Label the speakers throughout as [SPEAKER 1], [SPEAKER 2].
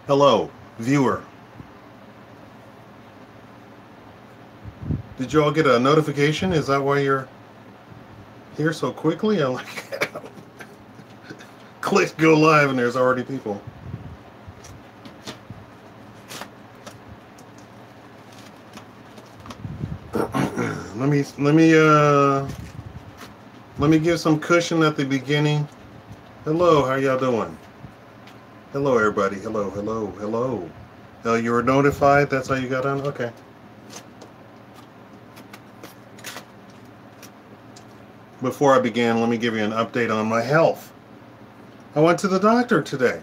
[SPEAKER 1] Hello, viewer. Did you all get a notification? Is that why you're here so quickly? I like click go live and there's already people. Let me give some cushion at the beginning. Hello, how y'all doing? Hello, everybody. Hello, hello, hello. You were notified. That's how you got on. Okay. Before I begin, let me give you an update on my health. I went to the doctor today,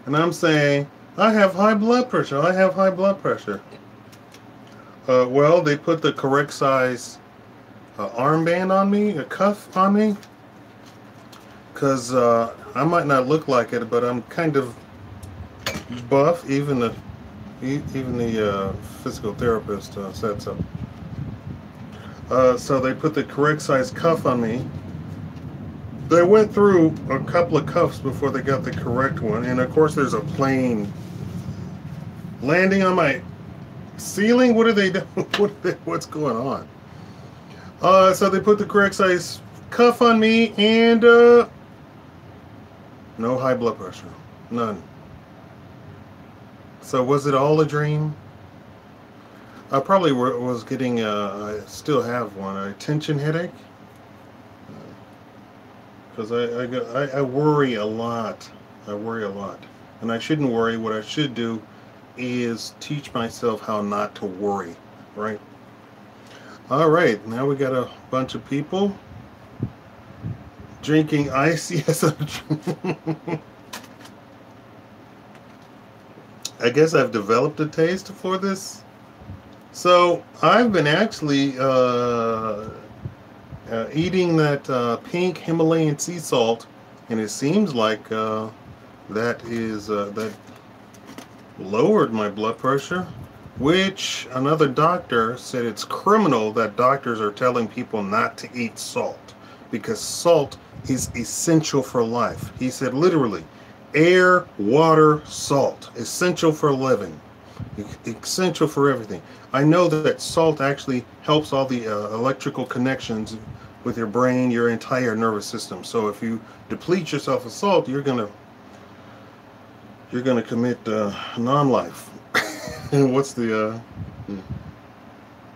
[SPEAKER 1] and I'm saying I have high blood pressure. I have high blood pressure. Well, they put the correct size armband on me, a cuff on me, because I might not look like it, but I'm kind of buff. Even the physical therapist said so. So they put the correct size cuff on me. They went through a couple of cuffs before they got the correct one, and of course there's a plane landing on my ceiling. What are they doing? What's going on? So they put the correct size cuff on me, and no high blood pressure, none. So was it all a dream? I probably was getting, I still have one, a tension headache. Because I worry a lot. I worry a lot. And I shouldn't worry. What I should do is teach myself how not to worry, right? All right, now we got a bunch of people drinking ice. Yes, I guess I've developed a taste for this. So I've been actually eating that pink Himalayan sea salt, and it seems like that lowered my blood pressure. Which another doctor said it's criminal that doctors are telling people not to eat salt because salt is essential for life. He said literally, air, water, salt, essential for living. Essential for everything. I know that salt actually helps all the electrical connections with your brain, your entire nervous system. So if you deplete yourself of salt, you're gonna commit non-life. And what's the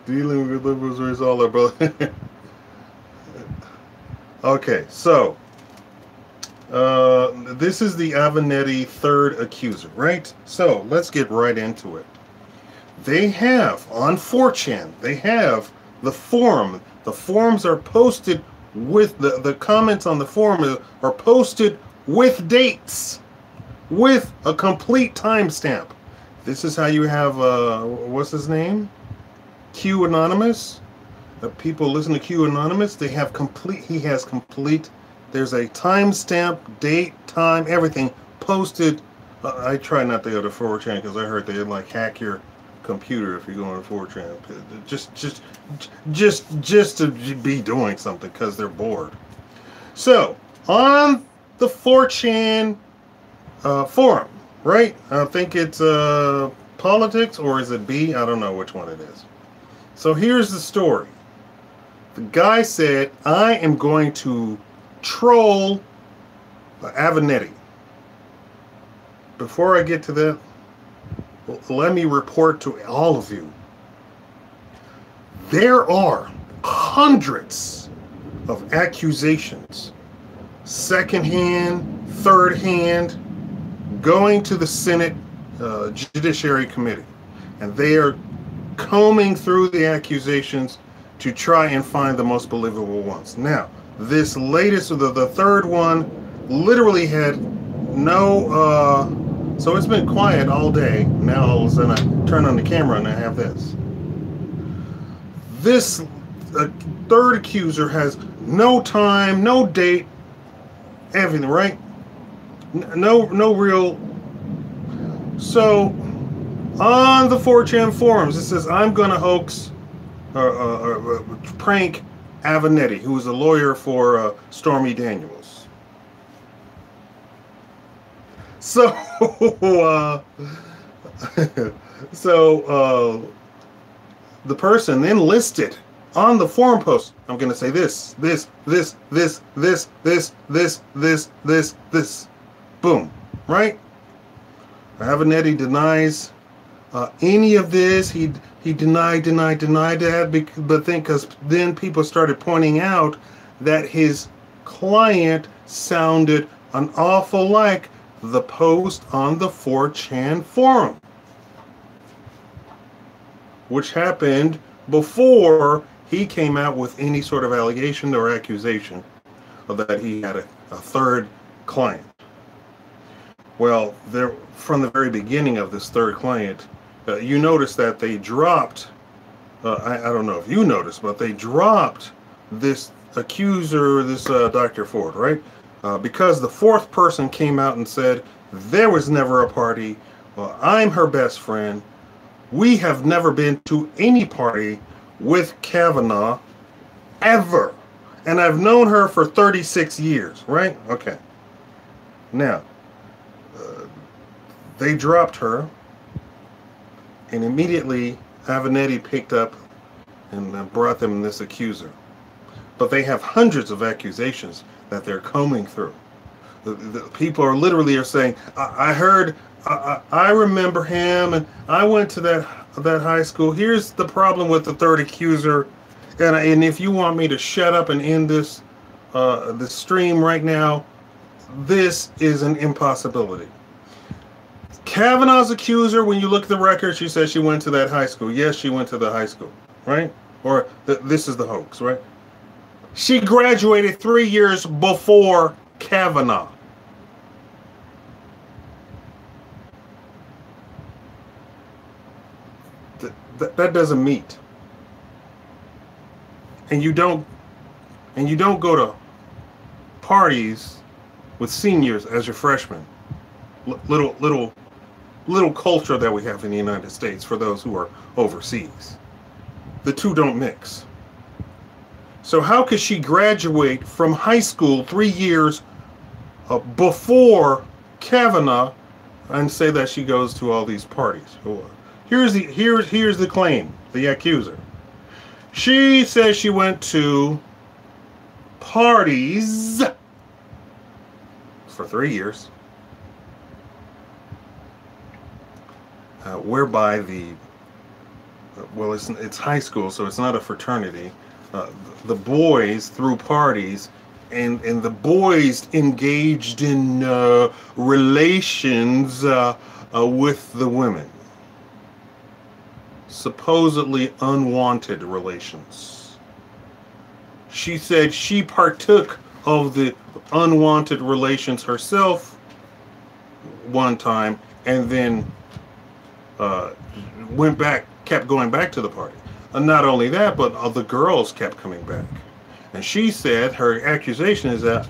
[SPEAKER 1] dealing with liberals is all that, brother? Okay, so this is the Avenatti third accuser, right? So let's get right into it. They have, on 4chan, they have the forum. The forums are posted with, the comments on the forum are posted with dates, with a complete timestamp. This is how you have, what's his name? Q Anonymous. People listen to Q Anonymous, they have complete, he has complete, there's a timestamp, date, time, everything posted. I try not to go to 4chan because I heard they like hack your computer if you go on 4chan. Just to be doing something because they're bored. So on the 4chan forum, right? I think it's politics, or is it B? I don't know which one it is. So here's the story. The guy said, I am going to troll Avenatti. Before I get to that, let me report to all of you. There are hundreds of accusations, second-hand, third-hand, going to the Senate Judiciary Committee. And they are combing through the accusations to try and find the most believable ones. Now, this latest, the third one, literally had no, so it's been quiet all day. Now all of a sudden I turn on the camera and I have this. This third accuser has no time, no date, everything, right? No real. So on the 4chan forums, it says, I'm going to hoax, prank Avenatti, who is a lawyer for Stormy Daniels. So, uh, so the person then listed on the forum post, I'm going to say this. Boom. Right? Avenatti denies any of this. He denied that, but because then people started pointing out that his client sounded an awful like the post on the 4chan forum, which happened before he came out with any sort of allegation or accusation of that he had a third client. Well, there, from the very beginning of this third client, you notice that they dropped, I don't know if you noticed, but they dropped this accuser, this Dr. Ford, right? Because the fourth person came out and said, there was never a party. Well, I'm her best friend. We have never been to any party with Kavanaugh ever. And I've known her for 36 years, right? Okay. Now, they dropped her, and immediately Avenatti picked up and brought them this accuser. But they have hundreds of accusations that they're combing through. The people are literally saying, I heard, I remember him, and I went to that high school. Here's the problem with the third accuser, and if you want me to shut up and end this stream right now, this is an impossibility. Kavanaugh's accuser, when you look at the record, she says she went to that high school. Yes, she went to the high school, right? Or this is the hoax, right? She graduated 3 years before Kavanaugh. That doesn't meet. And you don't go to parties with seniors as your freshmen. Little culture that we have in the United States for those who are overseas. The two don't mix. So how could she graduate from high school 3 years before Kavanaugh and say that she goes to all these parties? Here's the claim, the accuser. She says she went to parties for 3 years, whereby it's high school, so it's not a fraternity. The boys threw parties, and the boys engaged in relations with the women. Supposedly unwanted relations. She said she partook of the unwanted relations herself one time, and then kept going back to the party. And not only that, but the girls kept coming back. And she said her accusation is that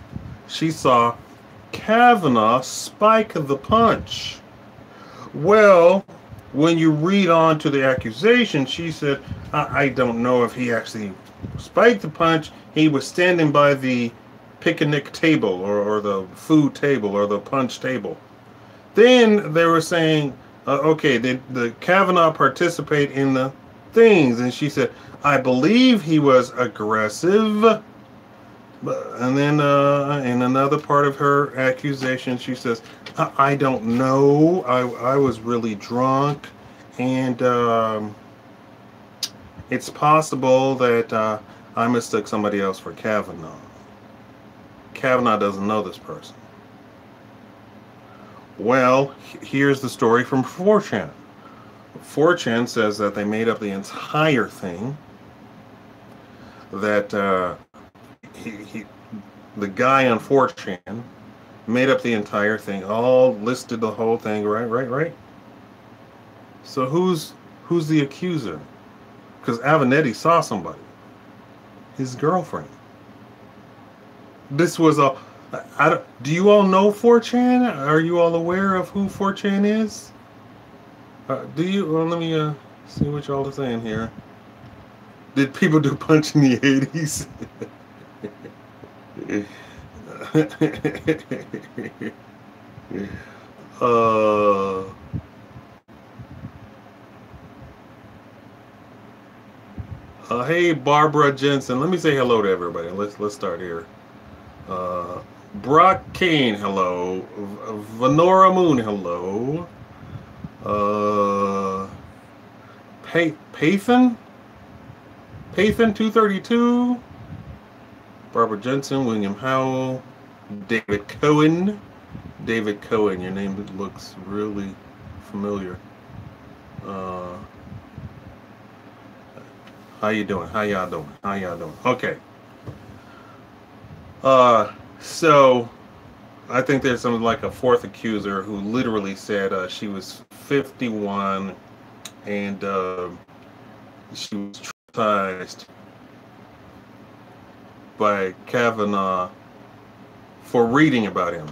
[SPEAKER 1] she saw Kavanaugh spike the punch. Well, when you read on to the accusation, she said, I don't know if he actually spiked the punch. He was standing by the picnic table or the food table or the punch table. Then they were saying, okay, did the Kavanaugh participate in the things? And she said, I believe he was aggressive. And then in another part of her accusation, she says, I don't know. I was really drunk, and it's possible that I mistook somebody else for Kavanaugh. Kavanaugh doesn't know this person. Well, here's the story from 4chan. 4chan says that they made up the entire thing, that the guy on 4chan made up the entire thing, all listed the whole thing, right? So who's the accuser? Because Avenatti saw somebody, his girlfriend. This was do you all know 4chan? Are you all aware of who 4chan is? Do you? Well, let me see what y'all are saying here. Did people do punch in the 80s? Uh, hey, Barbara Jensen. Let me say hello to everybody. Let's start here. Uh, Brock Kane, hello. Venora Moon, hello. Uh, Pathan? Pathan 232. Barbara Jensen, William Howell, David Cohen. David Cohen, your name looks really familiar. Uh, how you doing? How y'all doing? How y'all doing? Okay. So I think there's something like a fourth accuser who literally said she was 51 and she was traumatized by Kavanaugh for reading about him.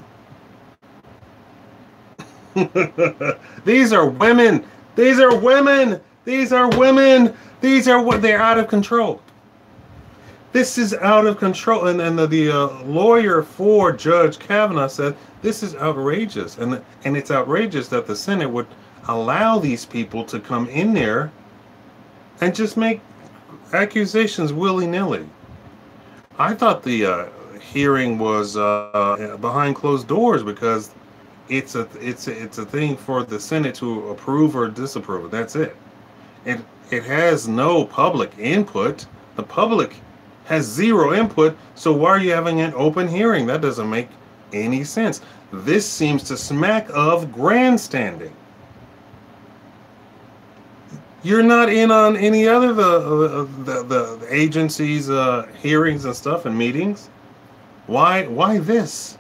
[SPEAKER 1] These are women. These are women. These are women. These are what they're out of control. This is out of control. And the lawyer for Judge Kavanaugh said this is outrageous, and it's outrageous that the Senate would allow these people to come in there and just make accusations willy-nilly. I thought the hearing was behind closed doors because it's a thing for the Senate to approve or disapprove. That's it. It has no public input. The public has zero input. So why are you having an open hearing? That doesn't make any sense. This seems to smack of grandstanding. You're not in on any other the agency's hearings and stuff and meetings. Why this?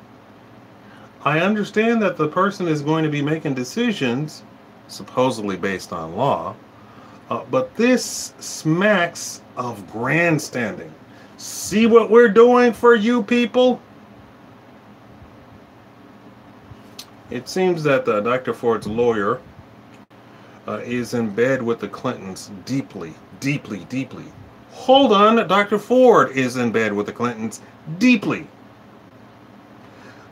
[SPEAKER 1] I understand that the person is going to be making decisions, supposedly based on law, but this smacks of grandstanding. See what we're doing for you people? It seems that Dr. Ford's lawyer is in bed with the Clintons deeply, deeply, deeply. Hold on, Dr. Ford is in bed with the Clintons deeply.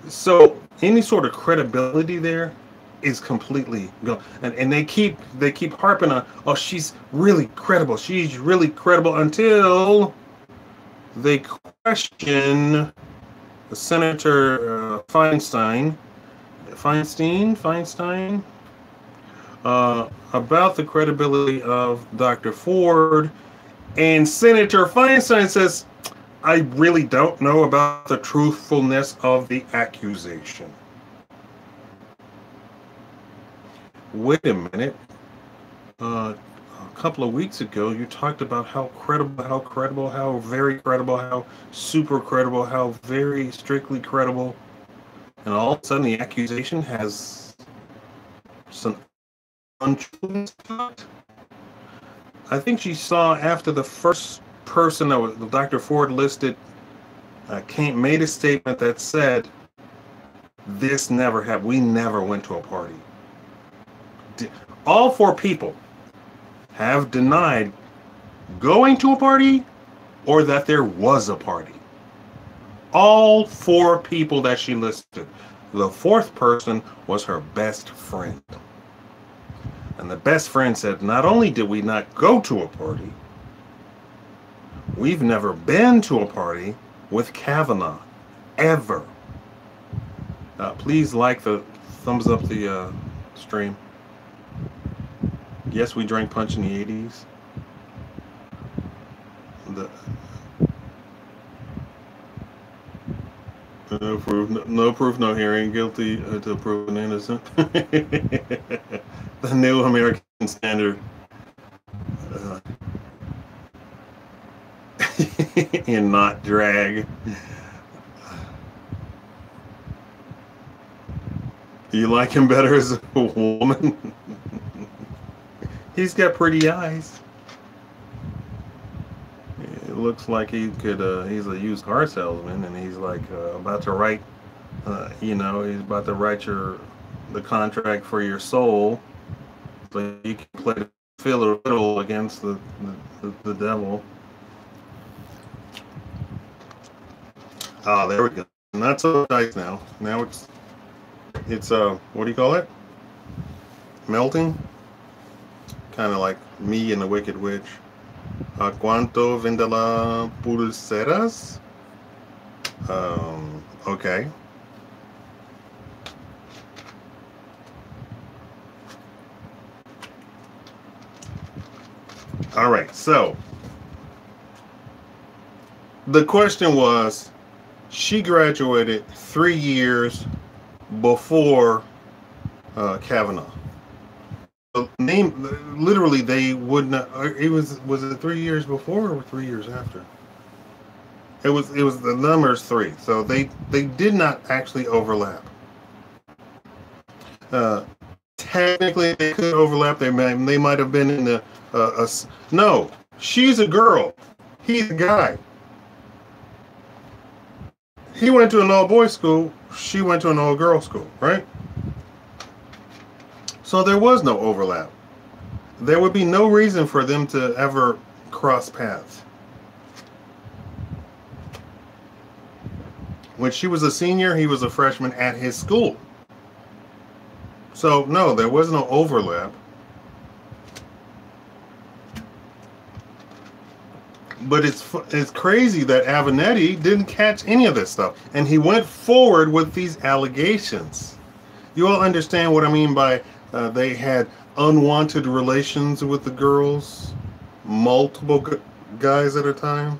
[SPEAKER 1] So any sort of credibility there is completely gone. And they keep harping on, oh, she's really credible. She's really credible until they question Senator Feinstein about the credibility of Dr. Ford, and Senator Feinstein says, I really don't know about the truthfulness of the accusation. Wait a minute. A couple of weeks ago, you talked about how credible, how very credible, how super credible, how very strictly credible. And all of a sudden, the accusation has some untruths. I think she saw after the first person that was Dr. Ford listed made a statement that said, this never happened. We never went to a party. All four people have denied going to a party or that there was a party. All four people that she listed. The fourth person was her best friend. And the best friend said, not only did we not go to a party, we've never been to a party with Kavanaugh, ever. Please thumbs up the stream. Yes, we drank punch in the 80s. No proof, no hearing. Guilty until proven innocent. The new American standard. And not drag. Do you like him better as a woman? He's got pretty eyes. It looks like he could, he's a used car salesman, and he's like about to write, he's about to write the contract for your soul, so you can play the fiddle against the devil. Ah, there we go. Not so nice now. Now it's It's what do you call it? Melting, kind of like Me and the Wicked Witch. ¿Cuánto vendrá pulseras? Okay. All right. So the question was, she graduated 3 years before Kavanaugh. The name, literally, they would not. It was it 3 years before or 3 years after? It was the number's three, so they did not actually overlap. Uh, Technically, they could overlap. They might have been in the no. She's a girl. He's a guy. He went to an all-boys school. She went to an all-girls school, right? So there was no overlap. There would be no reason for them to ever cross paths. When she was a senior, he was a freshman at his school. So no, there was no overlap. But it's crazy that Avenatti didn't catch any of this stuff, and he went forward with these allegations. You all understand what I mean by they had unwanted relations with the girls, multiple guys at a time?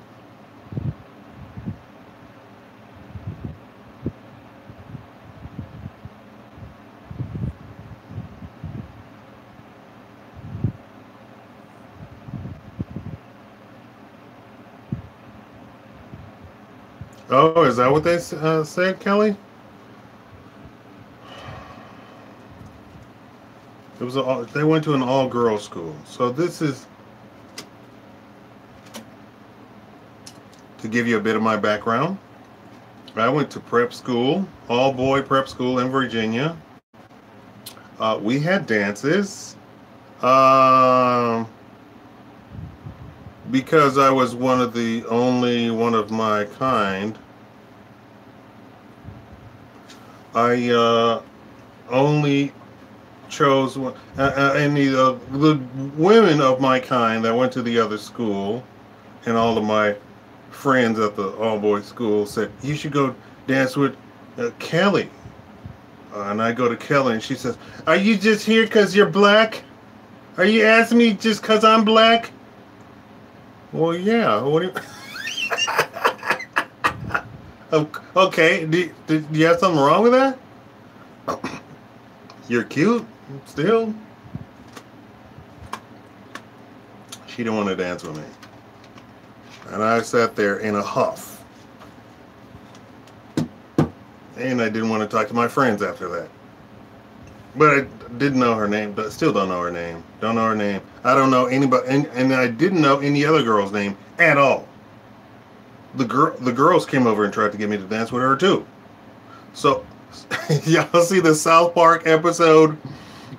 [SPEAKER 1] Oh, is that what they said, Kelly? It was they went to an all-girls school. So this is to give you a bit of my background. I went to prep school, all-boy prep school in Virginia. We had dances. Because I was only one of my kind, I only chose any of the women of my kind that went to the other school, and all of my friends at the all-boys school said, you should go dance with Kelly. And I go to Kelly, and she says, are you just here because you're black? Are you asking me just because I'm black? Well, yeah. What do you... Okay. Do you have something wrong with that? You're cute still. She didn't want to dance with me, and I sat there in a huff. And I didn't want to talk to my friends after that. But I didn't know her name, but still don't know her name. Don't know her name. I don't know anybody, and I didn't know any other girl's name at all. The girls came over and tried to get me to dance with her too. So, y'all see the South Park episode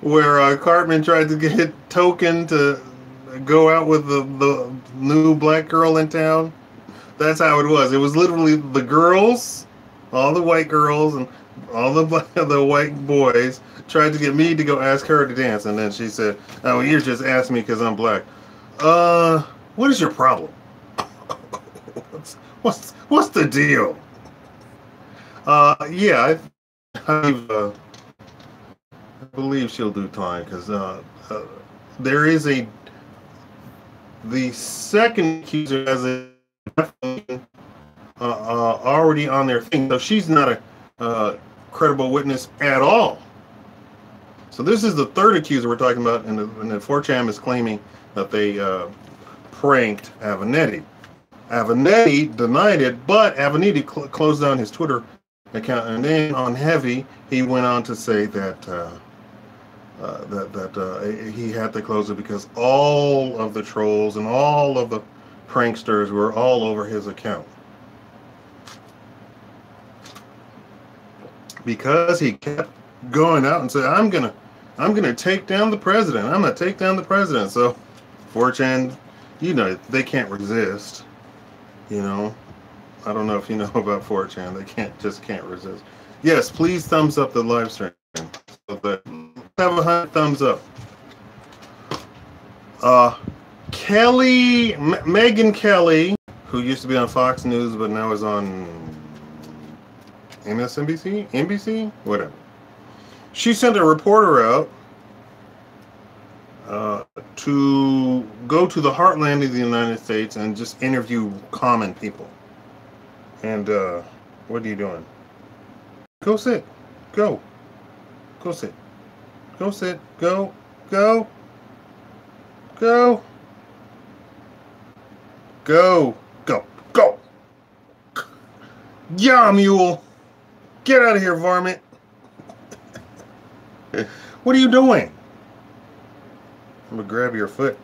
[SPEAKER 1] where Cartman tried to get Token to go out with the new black girl in town? That's how it was. It was literally the girls, all the white girls, and all the white boys tried to get me to go ask her to dance, and then she said, "Oh, you're just asking me because I'm black." What is your problem? what's the deal? Yeah, I believe she'll do time because there is the second accuser has a already on their thing, so she's not a credible witness at all. So this is the third accuser we're talking about, and the 4chan is claiming that they pranked Avenatti. Avenatti denied it, but Avenatti closed down his Twitter account, and then on Heavy, he went on to say that he had to close it because all of the trolls and all of the pranksters were all over his account. Because he kept going out and said, I'm gonna take down the president. I'm gonna take down the president. So 4chan, they can't resist. I don't know if you know about 4chan. They can't resist. Yes, please thumbs up the live stream so that have 100 thumbs up. Megyn Kelly, who used to be on Fox News but now is on MSNBC, NBC, whatever. She sent a reporter out to go to the heartland of the United States and just interview common people. And what are you doing? Go sit. Go. Go sit. Go sit. Go. Go. Go. Go. Go. Go. Yeah, mule. Get out of here, varmint. What are you doing? I'm gonna grab your foot.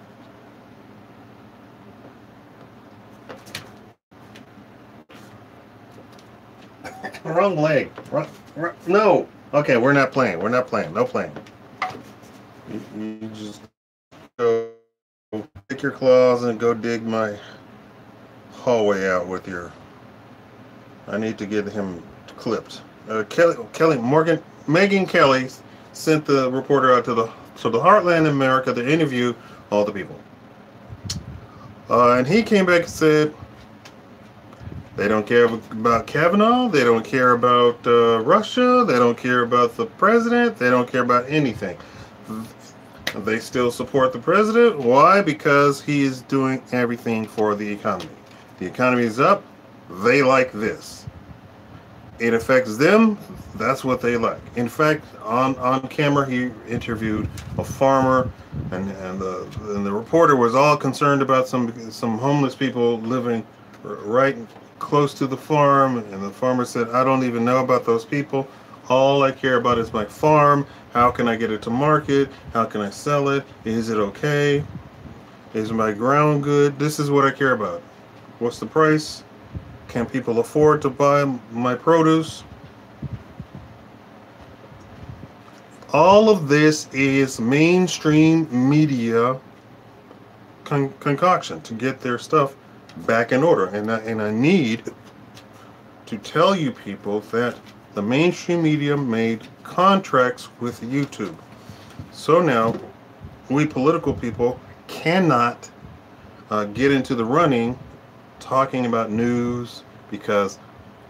[SPEAKER 1] Wrong leg. No. Okay, we're not playing. We're not playing. No playing. You just go pick your claws and go dig my hallway out with your. I need to get him clipped. Megyn Kelly sent the reporter out to the heartland of America to interview all the people. And he came back and said they don't care about Kavanaugh, they don't care about Russia, they don't care about the president, they don't care about anything. They still support the president. Why? Because he is doing everything for the economy. The economy is up, they like this. It affects them, that's what they like. In fact, on camera he interviewed a farmer, and the reporter was all concerned about some homeless people living right close to the farm, and the farmer said, I don't even know about those people. All I care about is my farm. How can I get it to market? How can I sell it? Is it okay? Is my ground good? This is what I care about. What's the price? Can people afford to buy my produce? All of this is mainstream media concoction to get their stuff back in order. And I need to tell you people that the mainstream media made contracts with YouTube. So now we political people cannot get into the running talking about news because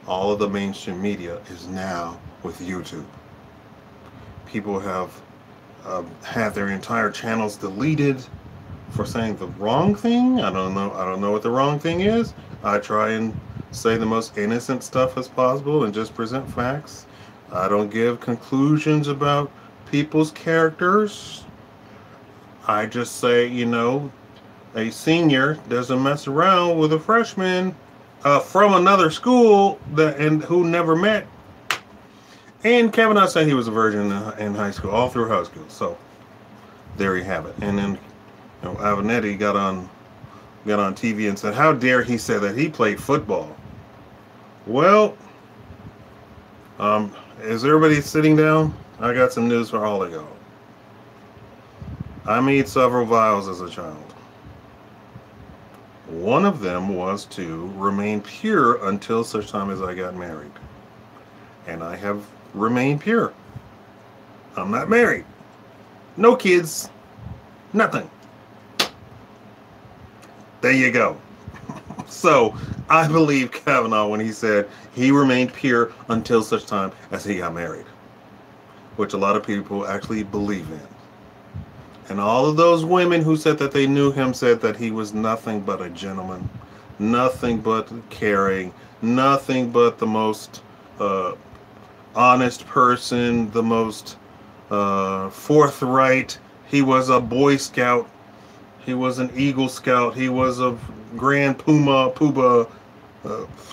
[SPEAKER 1] all of the mainstream media is now with YouTube. People have had their entire channels deleted for saying the wrong thing. I don't know what the wrong thing is. I try and say the most innocent stuff as possible and just present facts. I don't give conclusions about people's characters. I just say, you know, a senior doesn't mess around with a freshman from another school and who never met. And Kavanaugh said he was a virgin in high school, all through high school. So there you have it. And then, you know, Avenatti got on TV and said, how dare he say that he played football? Well, is everybody sitting down? I got some news for all of y'all. I made several vows as a child. One of them was to remain pure until such time as I got married. And I have remained pure. I'm not married. No kids. Nothing. There you go. So, I believe Kavanaugh when he said he remained pure until such time as he got married. Which a lot of people actually believe in. And all of those women who said that they knew him said that he was nothing but a gentleman, nothing but caring, nothing but the most honest person, the most forthright. He was a Boy Scout. He was an Eagle Scout. He was a Grand Poobah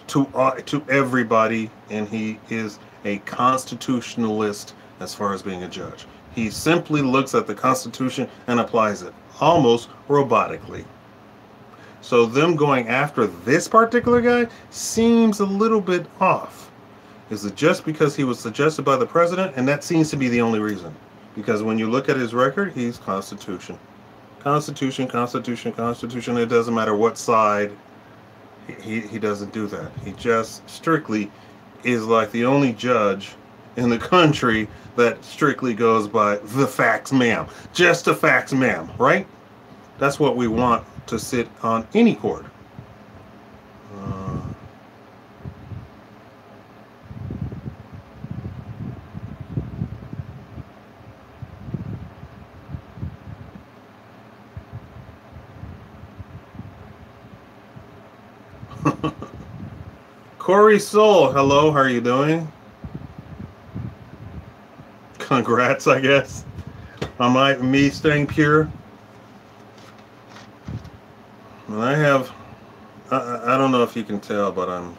[SPEAKER 1] to everybody. And he is a constitutionalist as far as being a judge. He simply looks at the Constitution and applies it, almost robotically. So them going after this particular guy seems a little bit off. Is it just because he was suggested by the president? And that seems to be the only reason. Because when you look at his record, he's Constitution. Constitution, Constitution, Constitution. It doesn't matter what side He doesn't do that. He just strictly is like the only judge in the country that strictly goes by the facts, ma'am. Just the facts, ma'am. Right? That's what we want to sit on any court. Uh, Corey Soul, hello. How are you doing? Congrats, I guess. On me staying pure. And I don't know if you can tell, but I'm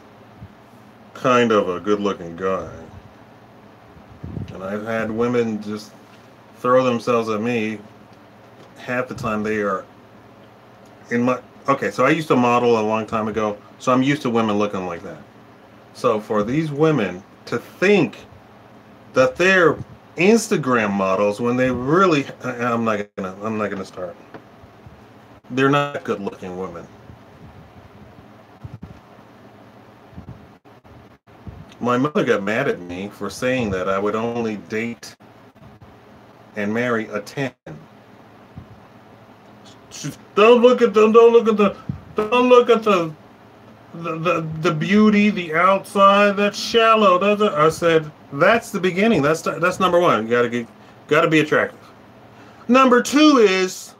[SPEAKER 1] kind of a good-looking guy. And I've had women just throw themselves at me. Half the time they are in my... Okay, so I used to model a long time ago, so I'm used to women looking like that. So for these women to think that they're Instagram models when they really... I'm not gonna start. They're not good-looking women. My mother got mad at me for saying that I would only date and marry a 10. Don't look at the beauty, the outside. That's shallow. I said that's the beginning. That's number one. You gotta be attractive. Number two is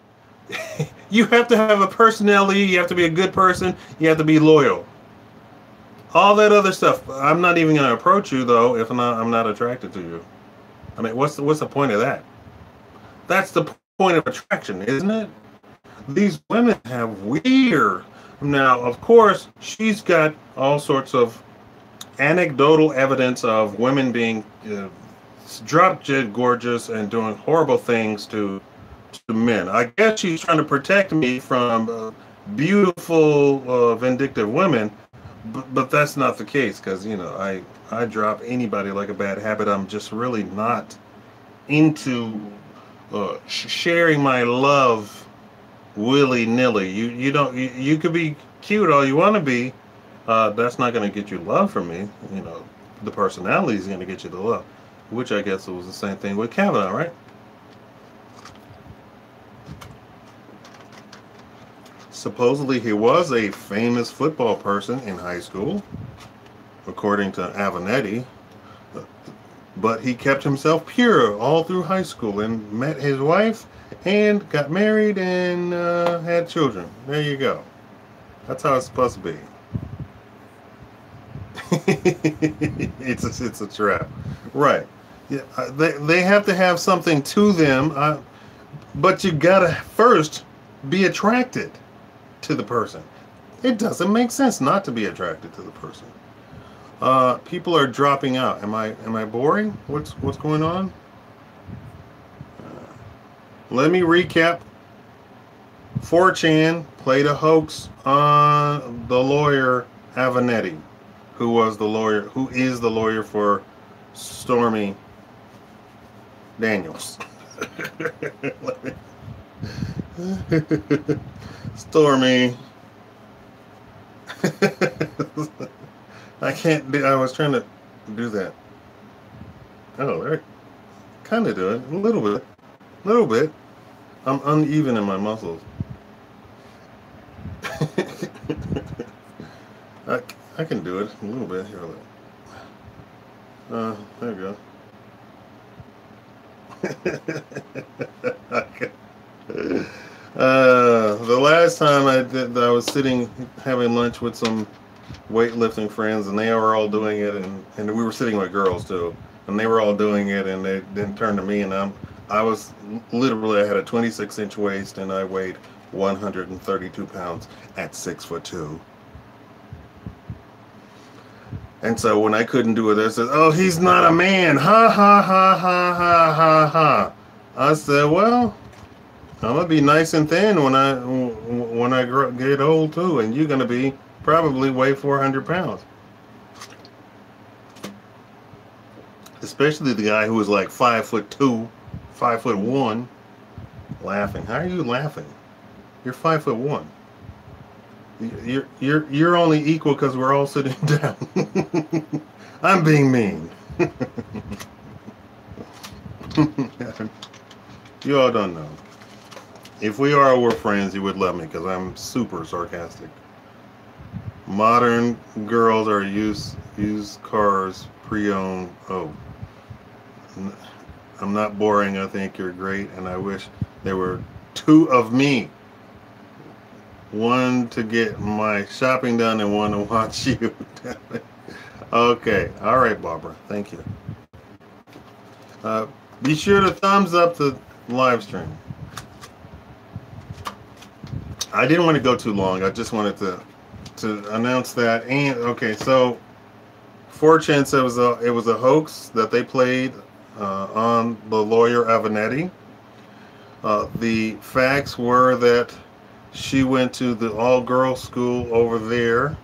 [SPEAKER 1] you have to have a personality. You have to be a good person. You have to be loyal. All that other stuff. I'm not even going to approach you though if I'm not attracted to you. I mean, what's the point of that? That's the point of attraction, isn't it? These women have weird. Now, of course, she's got all sorts of anecdotal evidence of women being drop dead gorgeous and doing horrible things to men. I guess she's trying to protect me from beautiful, vindictive women. But that's not the case because, I drop anybody like a bad habit. I'm just really not into sharing my love willy-nilly. You could be cute all you want to be. That's not going to get you love from me. The personality is going to get you the love, which I guess it was the same thing with Kavanaugh, right? Supposedly he was a famous football person in high school, according to Avenatti, but he kept himself pure all through high school and met his wife and got married and had children. There you go. That's how it's supposed to be. It's a trap. Right. Yeah, they have to have something to them, but you gotta first be attracted to the person. It doesn't make sense not to be attracted to the person. People are dropping out. Am I boring? What's going on? Let me recap. 4chan played a hoax on the lawyer Avenatti, who is the lawyer for Stormy Daniels. Stormy. I was trying to do that. Oh, I kind of do it. A little bit. I'm uneven in my muscles. I can do it a little bit. Here, there you go. The last time I was sitting having lunch with some weightlifting friends, and they were all doing it, and we were sitting with girls too, and they were all doing it, and they didn't turn to me, and I was literally, I had a 26-inch waist, and I weighed 132 pounds at 6'2". And so when I couldn't do it, they said, "Oh, he's not a man, ha ha ha ha ha ha ha." I said, "Well, I'm gonna be nice and thin when I get old too, and you're gonna be probably weigh 400 pounds." Especially the guy who was like 5'2", 5'1", laughing. How are you laughing? You're 5'1". You're only equal because we're all sitting down. I'm being mean. You all don't know. If we were friends, you would love me because I'm super sarcastic. Modern girls are used cars, pre-owned. Oh, I'm not boring. I think you're great, and I wish there were two of me. One to get my shopping done and one to watch you. Okay. All right, Barbara. Thank you. Be sure to thumbs up the live stream. I didn't want to go too long. I just wanted to announce that. And okay, so 4chan said it was a hoax that they played on the lawyer Avenatti. The facts were that she went to the all-girls school over there,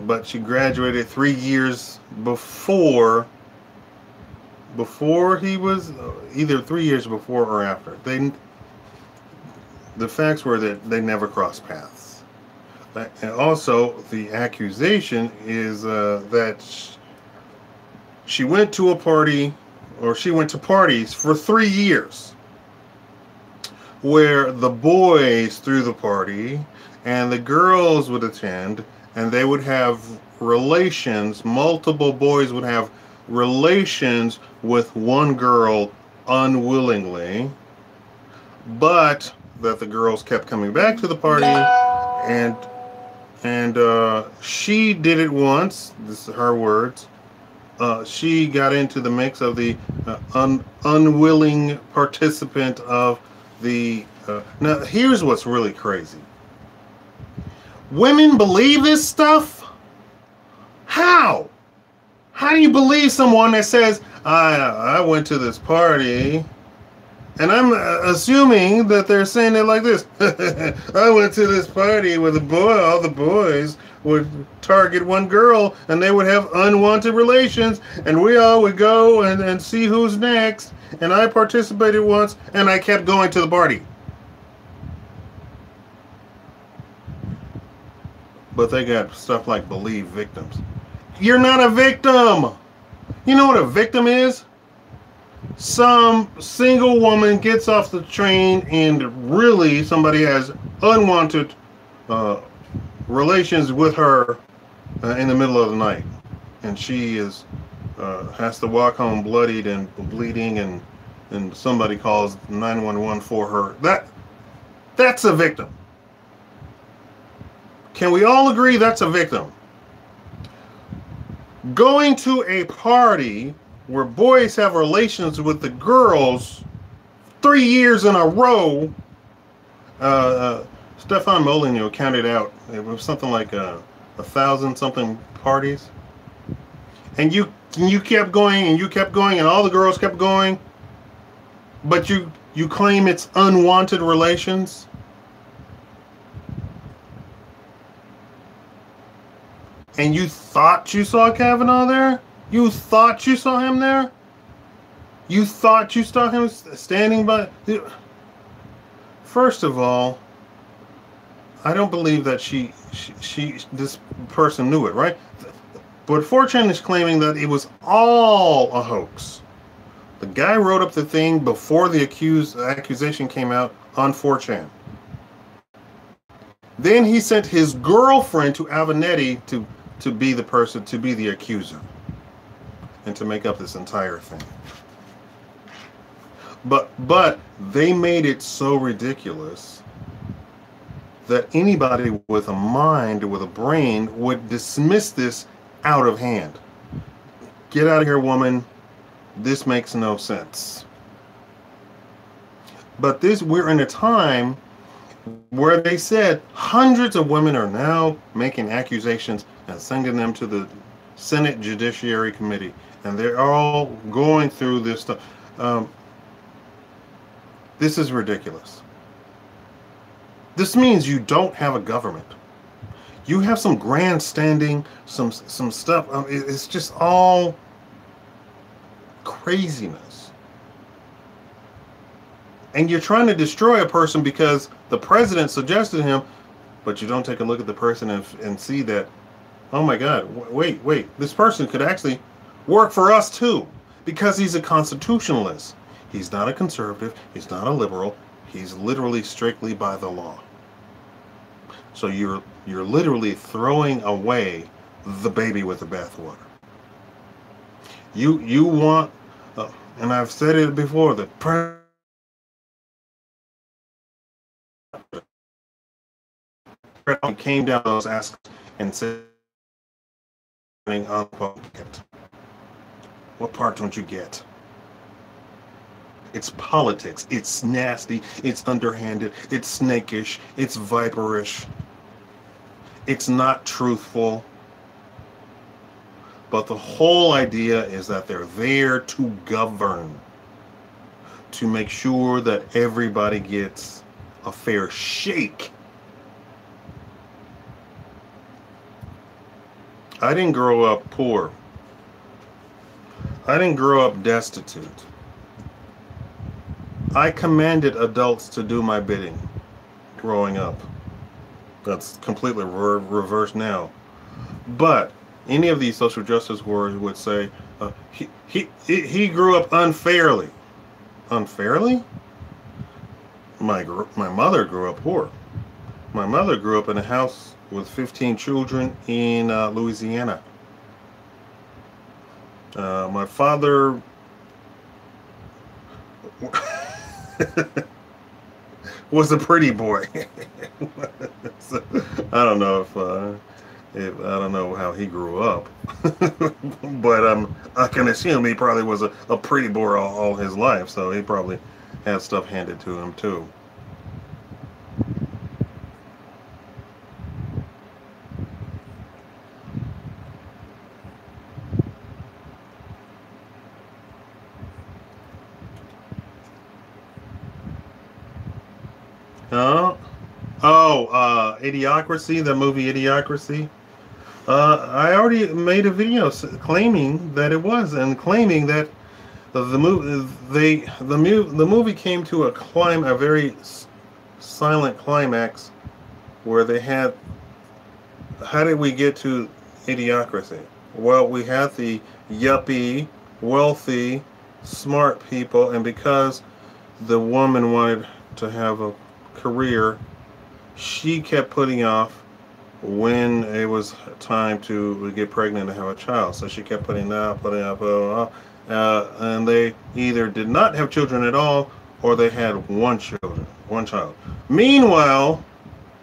[SPEAKER 1] but she graduated 3 years before he was either 3 years before or after. The facts were that they never crossed paths. And also, the accusation is that she went to a party, or she went to parties for 3 years, where the boys threw the party and the girls would attend, and they would have relations. Multiple boys would have relations with one girl unwillingly, but that the girls kept coming back to the party, and she did it once. This is her words. She got into the mix of the unwilling participant of the. Now, here's what's really crazy. Women believe this stuff? How? How do you believe someone that says, I went to this party, and I'm assuming that they're saying it like this. I went to this party where all the boys would target one girl, and they would have unwanted relations, and we all would go and see who's next, and I participated once, and I kept going to the party. But they got stuff like believe victims. You're not a victim! You know what a victim is? Some single woman gets off the train and really somebody has unwanted relations with her in the middle of the night, and she has to walk home bloodied and bleeding, and somebody calls 911 for her. That's a victim. Can we all agree that's a victim? Going to a party where boys have relations with the girls 3 years in a row. Stefan Molyneux counted out. It was something like 1,000 something parties. And you kept going and you kept going and all the girls kept going. But you claim it's unwanted relations. And you thought you saw Kavanaugh there? You thought you saw him there? You thought you saw him standing by? First of all, I don't believe that this person knew it, right? But 4chan is claiming that it was all a hoax. The guy wrote up the thing before the accusation came out on 4chan. Then he sent his girlfriend to Avenatti to be the person, to be the accuser, and to make up this entire thing. But they made it so ridiculous that anybody with a mind, with a brain, would dismiss this out of hand. Get out of here, woman. This makes no sense. But we're in a time where they said hundreds of women are now making accusations and sending them to the Senate Judiciary Committee, and they're all going through this stuff. This is ridiculous. This means you don't have a government. You have some grandstanding, some stuff. It's just all craziness. And you're trying to destroy a person because the president suggested him. but you don't take a look at the person and see that, oh my God, wait, this person could actually work for us too, because he's a constitutionalist. He's not a conservative. He's not a liberal. He's literally strictly by the law. So you're literally throwing away the baby with the bathwater. You want, and I've said it before, the president came down those asks and said, what part don't you get? It's politics. It's nasty. It's underhanded. It's snakish. It's viperish. It's not truthful. But the whole idea is that they're there to govern, to make sure that everybody gets a fair shake. I didn't grow up poor. I didn't grow up destitute. I commanded adults to do my bidding growing up. That's completely reversed now. But any of these social justice warriors would say he grew up unfairly. Unfairly? My mother grew up poor. My mother grew up in a house with 15 children in Louisiana. My father was a pretty boy. So, I don't know if I don't know how he grew up, but I can assume he probably was a pretty boy all his life. So he probably had stuff handed to him too. Idiocracy, the movie Idiocracy. I already made a video claiming that it was, and claiming that the movie came to a very silent climax, where they had. How did we get to Idiocracy? Well, we had the yuppie, wealthy, smart people, and because the woman wanted to have a career, she kept putting off when it was time to get pregnant and have a child. So she kept putting off, and they either did not have children at all, or they had one child. Meanwhile,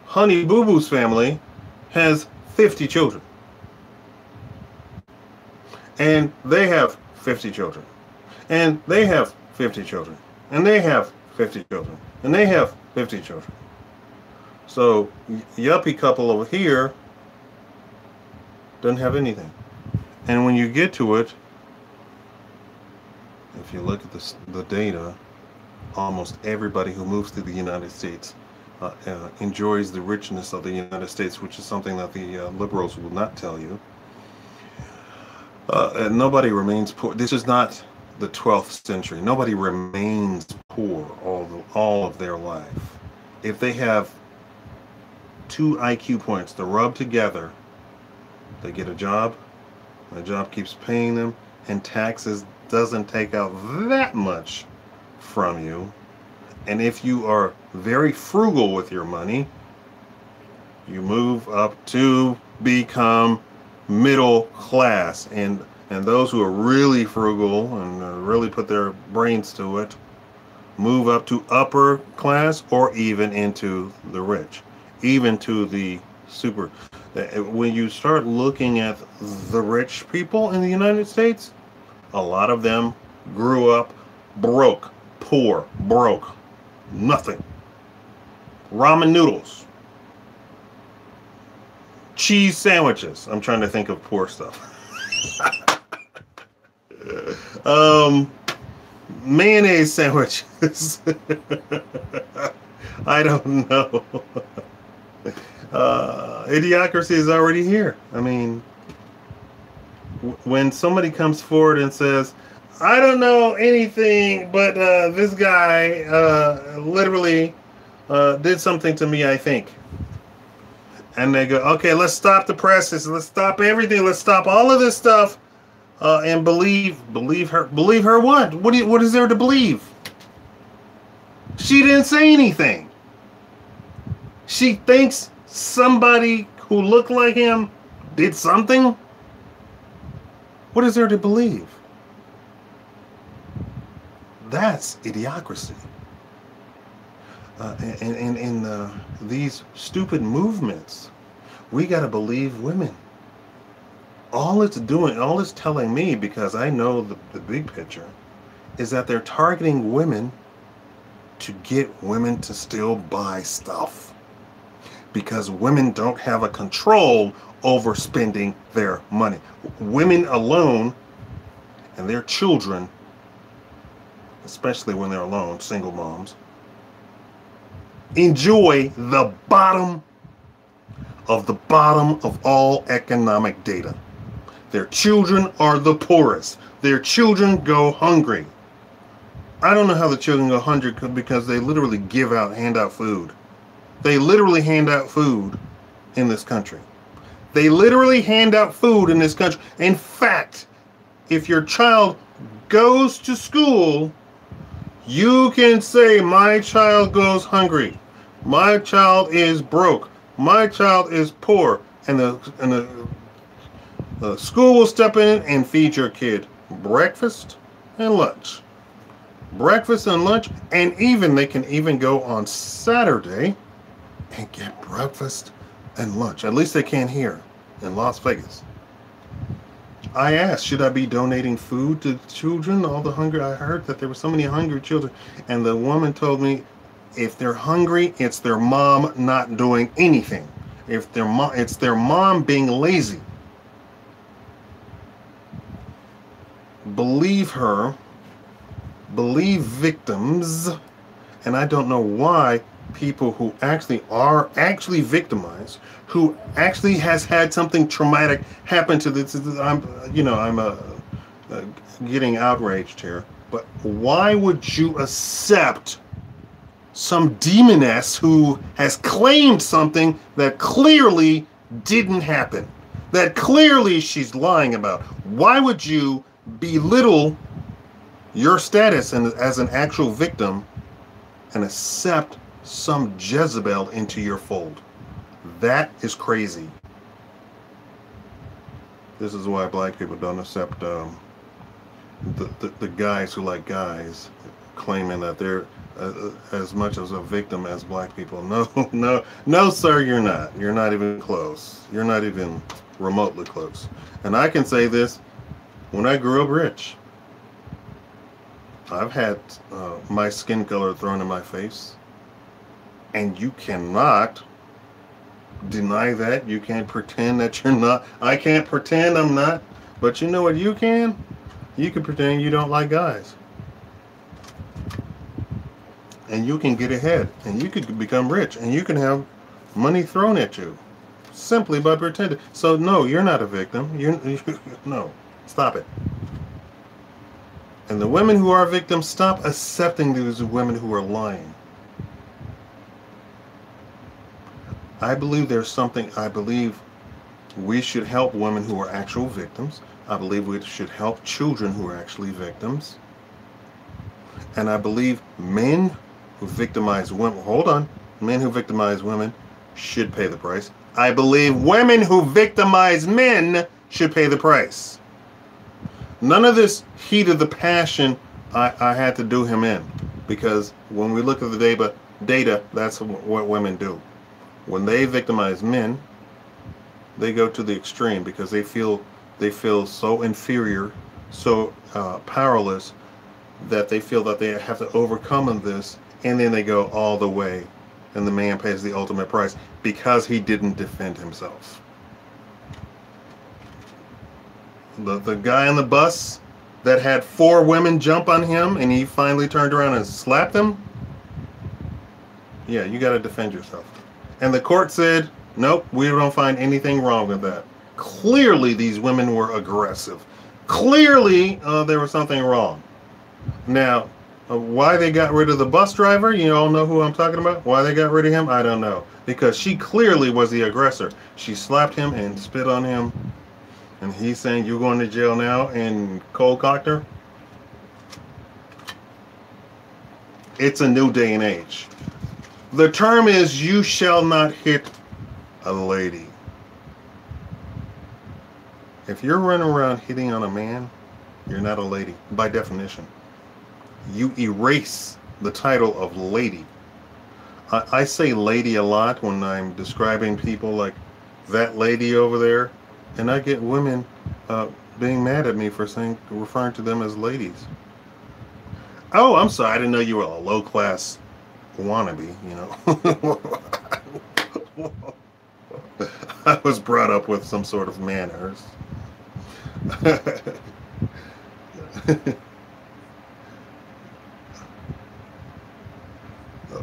[SPEAKER 1] Honey Boo Boo's family has 50 children. And they have 50 children. And they have 50 children. And they have 50 children. And they have 50 children. So, yuppie couple over here doesn't have anything. And when you get to it, if you look at the data, almost everybody who moves to the United States enjoys the richness of the United States, which is something that the liberals will not tell you. And nobody remains poor. This is not the 12th century. Nobody remains poor all of their life. If they have 2 IQ points to rub together, they get a job. The job keeps paying them, and taxes doesn't take out that much from you. And if you are very frugal with your money, you move up to become middle class. And those who are really frugal and really put their brains to it move up to upper class, or even into the rich, even to the super. When you start looking at the rich people in the United States, a lot of them grew up broke, poor, broke, nothing. Ramen noodles, cheese sandwiches. I'm trying to think of poor stuff. Mayonnaise sandwiches. I don't know. Idiocracy is already here. I mean, when somebody comes forward and says, I don't know anything, but this guy literally did something to me, I think. And they go, okay, let's stop the presses. Let's stop everything. Let's stop all of this stuff. And believe her. Believe her what? What is there to believe? She didn't say anything. She thinks somebody who looked like him did something. What is there to believe? That's idiocracy. In these stupid movements, we got to believe women. All it's doing, all it's telling me, because I know the big picture, is that they're targeting women to get women to still buy stuff. Because women don't have a control over spending their money. Women alone and their children, especially when they're alone, single moms, enjoy the bottom of all economic data. Their children are the poorest. Their children go hungry. I don't know how the children go hungry because they literally hand out food. They literally hand out food in this country. They literally hand out food in this country. In fact, if your child goes to school, you can say, my child goes hungry. My child is broke. My child is poor. And the school will step in and feed your kid breakfast and lunch. Breakfast and lunch. And even they can even go on Saturday and get breakfast and lunch. At least they can here in Las Vegas. I asked, should I be donating food to children? All the hungry. I heard that there were so many hungry children. And the woman told me, if they're hungry, it's their mom not doing anything. If their mom, it's their mom being lazy. Believe her. Believe victims. And I don't know why people who are victimized, who actually has had something traumatic happen to this. I'm getting outraged here. But why would you accept some demoness who has claimed something that clearly didn't happen, that clearly she's lying about? Why would you belittle your status as an actual victim and accept some Jezebel into your fold? That is crazy. This is why black people don't accept the guys who like guys, claiming that they're as much as a victim as black people. No, sir, you're not. You're not even close. You're not even remotely close. And I can say this, when I grew up rich, I've had my skin color thrown in my face. And you cannot deny that. You can't pretend that you're not. I can't pretend I'm not. But you know what you can? You can pretend you don't like guys. And you can get ahead. And you could become rich. And you can have money thrown at you. Simply by pretending. So no, you're not a victim. No. Stop it. And the women who are victims, stop accepting these women who are lying. I believe we should help women who are actual victims. I believe we should help children who are actually victims. And I believe men who victimize women, men who victimize women should pay the price. I believe women who victimize men should pay the price. None of this heat of the passion I had to do him in. Because when we look at the data, that's what women do. When they victimize men, they go to the extreme because they feel so inferior, so powerless, that they feel that they have to overcome this, and then they go all the way, and the man pays the ultimate price because he didn't defend himself. The guy on the bus that had 4 women jump on him and he finally turned around and slapped them, yeah, you got to defend yourself. And the court said, nope, we don't find anything wrong with that. Clearly, these women were aggressive. Clearly, there was something wrong. Now, Why they got rid of the bus driver, you all know who I'm talking about? Why they got rid of him, I don't know. Because she clearly was the aggressor. She slapped him and spit on him. And he's saying, you're going to jail now, and cold cocked her. It's a new day and age. The term is, you shall not hit a lady. If you're running around hitting on a man, you're not a lady, by definition. You erase the title of lady. I say lady a lot when I'm describing people, like that lady over there, and I get women being mad at me for referring to them as ladies. Oh, I'm sorry, I didn't know you were a low-class wannabe, you know. I was brought up with some sort of manners.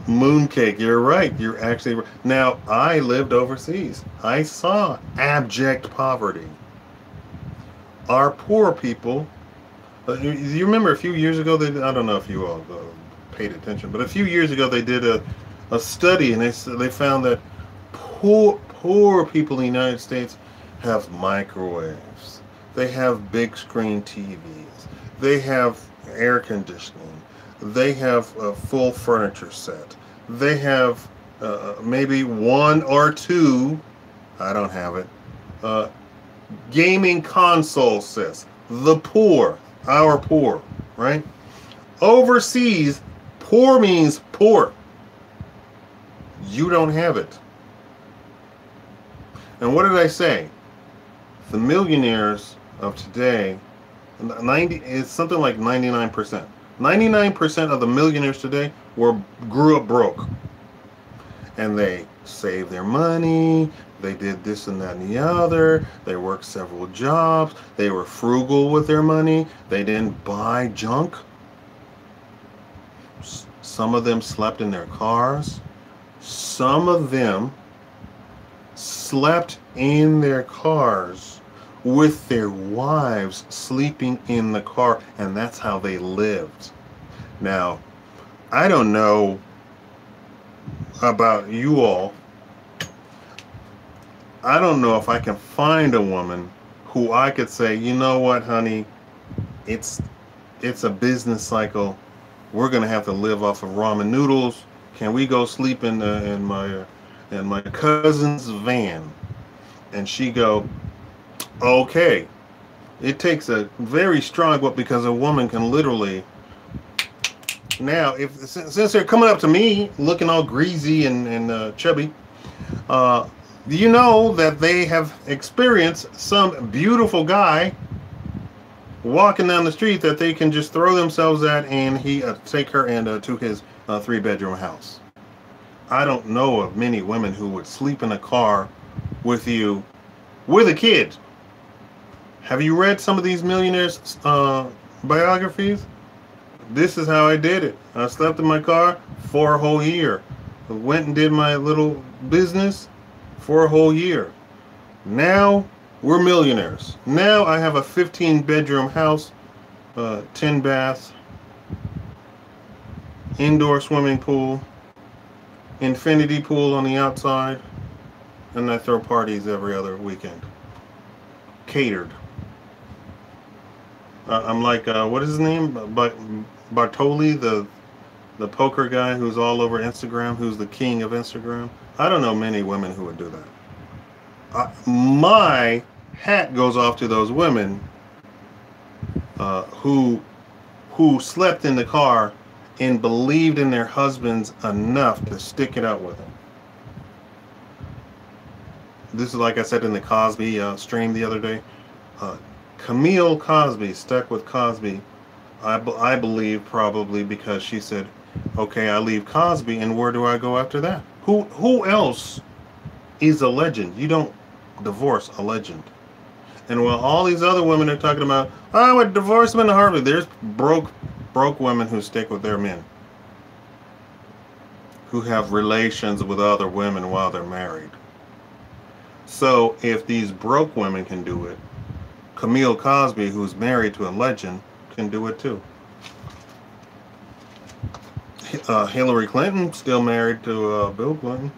[SPEAKER 1] Mooncake, you're right. You're actually now. I lived overseas. I saw abject poverty. Our poor people. You remember a few years ago? I don't know if you all paid attention, but a few years ago they did a study, and they found that poor people in the United States have microwaves. They have big screen TVs. They have air conditioning. They have a full furniture set. They have maybe one or two, I don't have it, gaming console sets. The poor, our poor, right? Overseas, poor means poor. You don't have it. And what did I say? The millionaires of today, it's something like 99%. 99% of the millionaires today grew up broke. And they saved their money, they did this and that and the other, they worked several jobs, they were frugal with their money, they didn't buy junk. Some of them slept in their cars. Some of them slept in their cars with their wives sleeping in the car, and that's how they lived. Now, I don't know about you all. I don't know if I can find a woman who I could say, you know what, honey, it's a business cycle. We're gonna have to live off of ramen noodles. Can we go sleep in my cousin's van? And she go, okay. It takes a very strong one, because a woman can literally. Now, since they're coming up to me looking all greasy and chubby, you know that they have experienced some beautiful guy walking down the street that they can just throw themselves at, and he take her and to his 3-bedroom house. I don't know of many women who would sleep in a car with you with a kid. Have you read some of these millionaires' biographies? This is how I did it. I slept in my car for a whole year. I went and did my little business for a whole year. Now we're millionaires. Now I have a 15-bedroom house, 10 baths, indoor swimming pool, infinity pool on the outside, and I throw parties every other weekend. Catered. I'm like, what is his name? Bartoli, the poker guy who's all over Instagram, who's the king of Instagram. I don't know many women who would do that. My hat goes off to those women who slept in the car and believed in their husbands enough to stick it out with them. This is like I said in the Cosby stream the other day. Camille Cosby stuck with Cosby, I believe, probably because she said, okay, I leave Cosby, and where do I go after that? Who else is a legend? You don't divorce a legend. And while all these other women are talking about, I would divorce him in a heartbeat, there's broke women who stick with their men, who have relations with other women while they're married. So if these broke women can do it, Camille Cosby, who's married to a legend, can do it too. Hillary Clinton still married to Bill Clinton.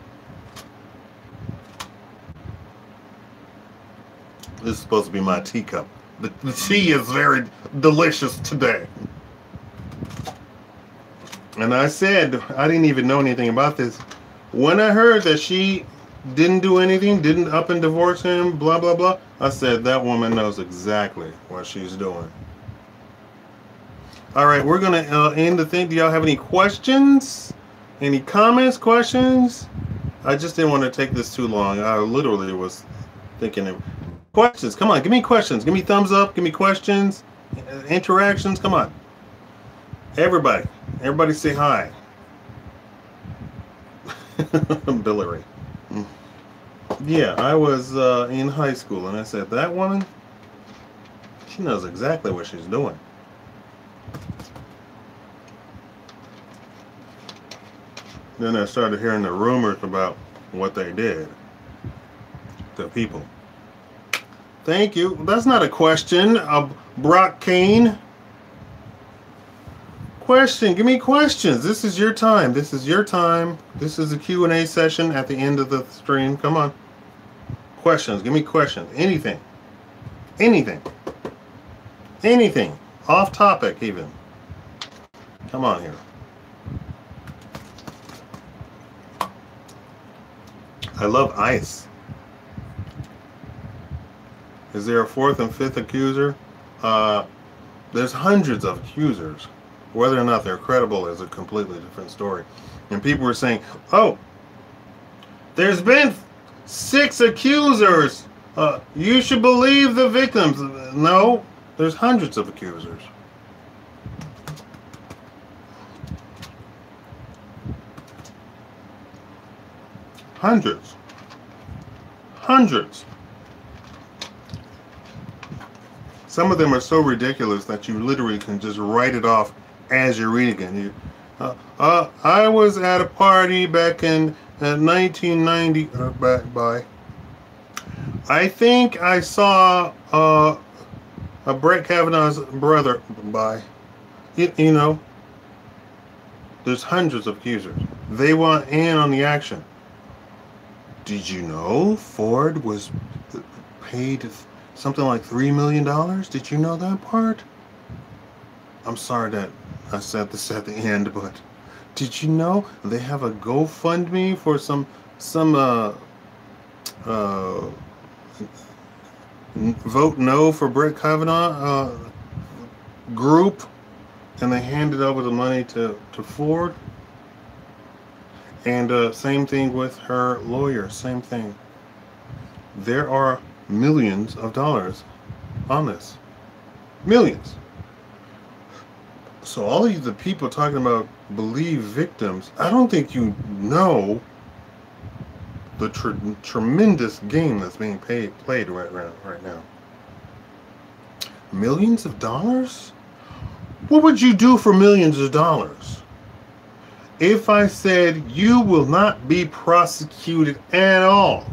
[SPEAKER 1] This is supposed to be my teacup. The tea is very delicious today. And I said, I didn't even know anything about this. When I heard that she didn't do anything, didn't up and divorce him, blah, blah, blah, I said, that woman knows exactly what she's doing. All right, we're going to end the thing. Do y'all have any questions? Any comments, questions? I just didn't want to take this too long. I literally was thinking of questions. Come on, give me questions. Give me thumbs up. Give me questions. Interactions. Come on. Everybody say hi. Billary. Yeah, I was in high school, and I said, that woman, she knows exactly what she's doing. Then I started hearing the rumors about what they did to people. Thank you. That's not a question. Brock Kane. Question. Give me questions. This is your time. This is your time. This is a Q&A session at the end of the stream. Come on. Questions. Give me questions. Anything. Anything. Anything. Off topic even. Come on here. I love ice. Is there a fourth and fifth accuser? There's hundreds of accusers. Whether or not they're credible is a completely different story. And people were saying, oh, there's been 6 accusers. You should believe the victims. No, there's hundreds of accusers. Hundreds. Hundreds. Some of them are so ridiculous that you literally can just write it off as you're reading it. I was at a party back in 1990. I think I saw Brett Kavanaugh's brother. You know, there's hundreds of accusers. They want in on the action. Did you know Ford was paid something like $3 million? Did you know that part? I'm sorry that I said this at the end, but did you know they have a GoFundMe for some vote no for Brett Kavanaugh group, and they handed over the money to Ford? And same thing with her lawyer, same thing. There are millions of dollars on this. Millions. So all of the people talking about believe victims, I don't think you know the tremendous game that's being played right now. Millions of dollars? What would you do for millions of dollars? If I said you will not be prosecuted at all,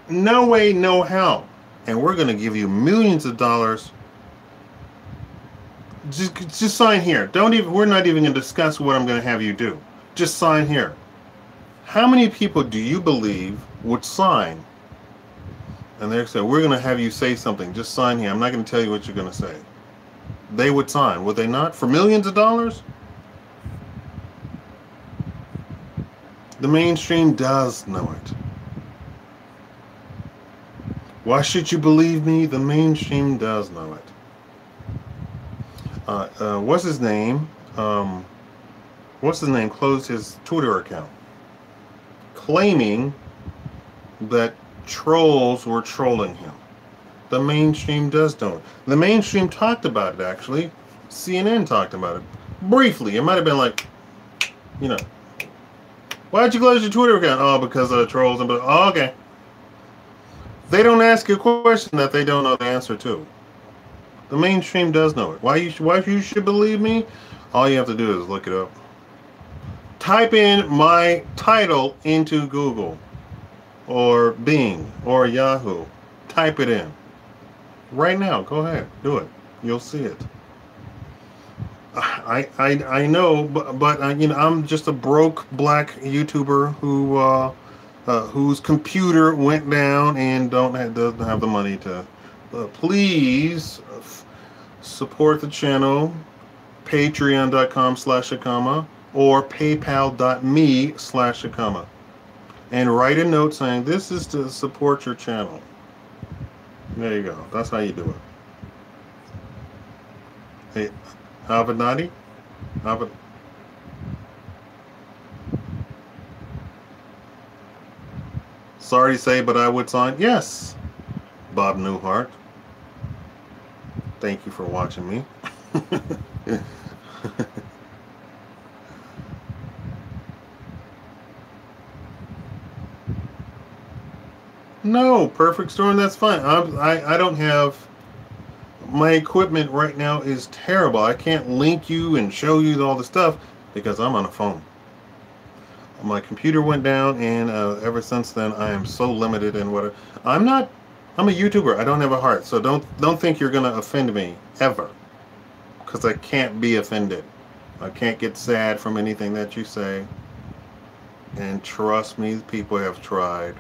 [SPEAKER 1] no way, no how, and we're going to give you millions of dollars, just sign here. We're not even going to discuss what I'm going to have you do. Just sign here. How many people do you believe would sign? And they say, we're going to have you say something. Just sign here. I'm not going to tell you what you're going to say. They would sign, would they not? For millions of dollars? The mainstream does know it. Why should you believe me? The mainstream does know it. What's his name? Closed his Twitter account, claiming that trolls were trolling him. The mainstream does know it. The mainstream talked about it, actually. CNN talked about it. Briefly. It might have been like, you know, why'd you close your Twitter account? Oh, because of the trolls. Oh, okay. They don't ask a question that they don't know the answer to. The mainstream does know it. Why you should believe me? All you have to do is look it up. Type in my title into Google or Bing or Yahoo. Type it in. Right now. Go ahead. Do it. You'll see it. I know, but you know, I'm just a broke black YouTuber whose computer went down and doesn't have the money to. Please support the channel, patreon.com/Shakaama or paypal.me/Shakaama, and write a note saying this is to support your channel. There you go. That's how you do it. Hey, Avenatti? Sorry to say, but I would sign. Yes, Bob Newhart. Thank you for watching me. No, perfect storm. That's fine. I don't have my equipment right now is terrible. I can't link you and show you all the stuff because I'm on a phone. My computer went down, and ever since then I am so limited in what I'm not. I'm a YouTuber. I don't have a heart, so don't think you're gonna offend me ever, because I can't be offended. I can't get sad from anything that you say. And trust me, people have tried.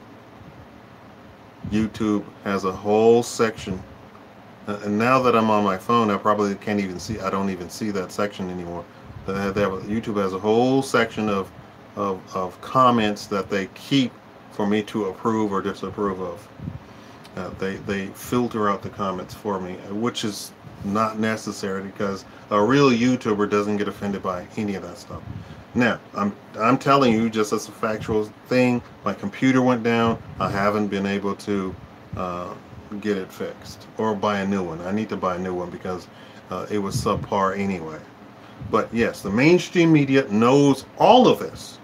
[SPEAKER 1] YouTube has a whole section, and now that I'm on my phone, I probably can't even see. I don't even see that section anymore. YouTube has a whole section of comments that they keep for me to approve or disapprove of. They filter out the comments for me, which is not necessary because a real YouTuber doesn't get offended by any of that stuff. Now, I'm telling you just as a factual thing, my computer went down. I haven't been able to get it fixed or buy a new one. I need to buy a new one because it was subpar anyway. But yes, the mainstream media knows all of this.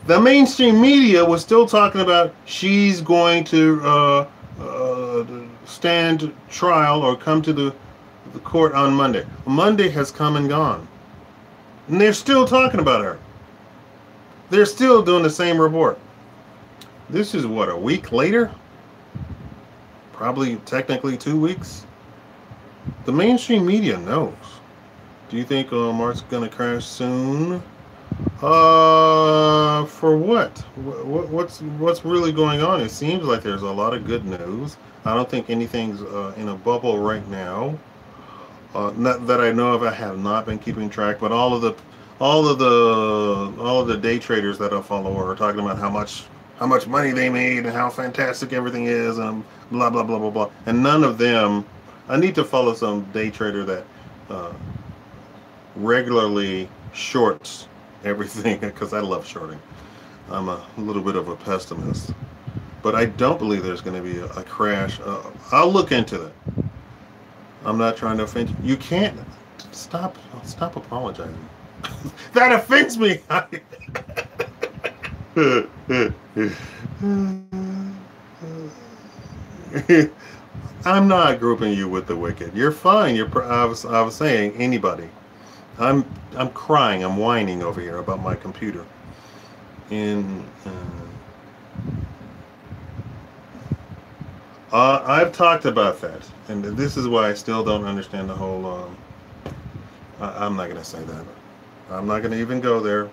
[SPEAKER 1] The mainstream media was still talking about she's going to stand trial or come to the court on Monday. Monday has come and gone, and they're still talking about her. They're still doing the same report. This is what, a week later? Probably technically 2 weeks. The mainstream media knows. Do you think Mark's gonna crash soon? For what? What's really going on? It seems like there's a lot of good news. I don't think anything's in a bubble right now. Not that I know of. I have not been keeping track, but all of the day traders that I follow are talking about how much money they made and how fantastic everything is and blah blah blah blah blah. And none of them. I need to follow some day trader that regularly shorts everything because I love shorting. I'm a little bit of a pessimist, but I don't believe there's going to be a crash. I'll look into that. I'm not trying to offend you. You can't stop apologizing. That offends me. I'm not grouping you with the wicked. You're fine. I was saying anybody. I'm crying. I'm whining over here about my computer. And I've talked about that, and this is why I still don't understand the whole. I'm not gonna say that. I'm not gonna even go there.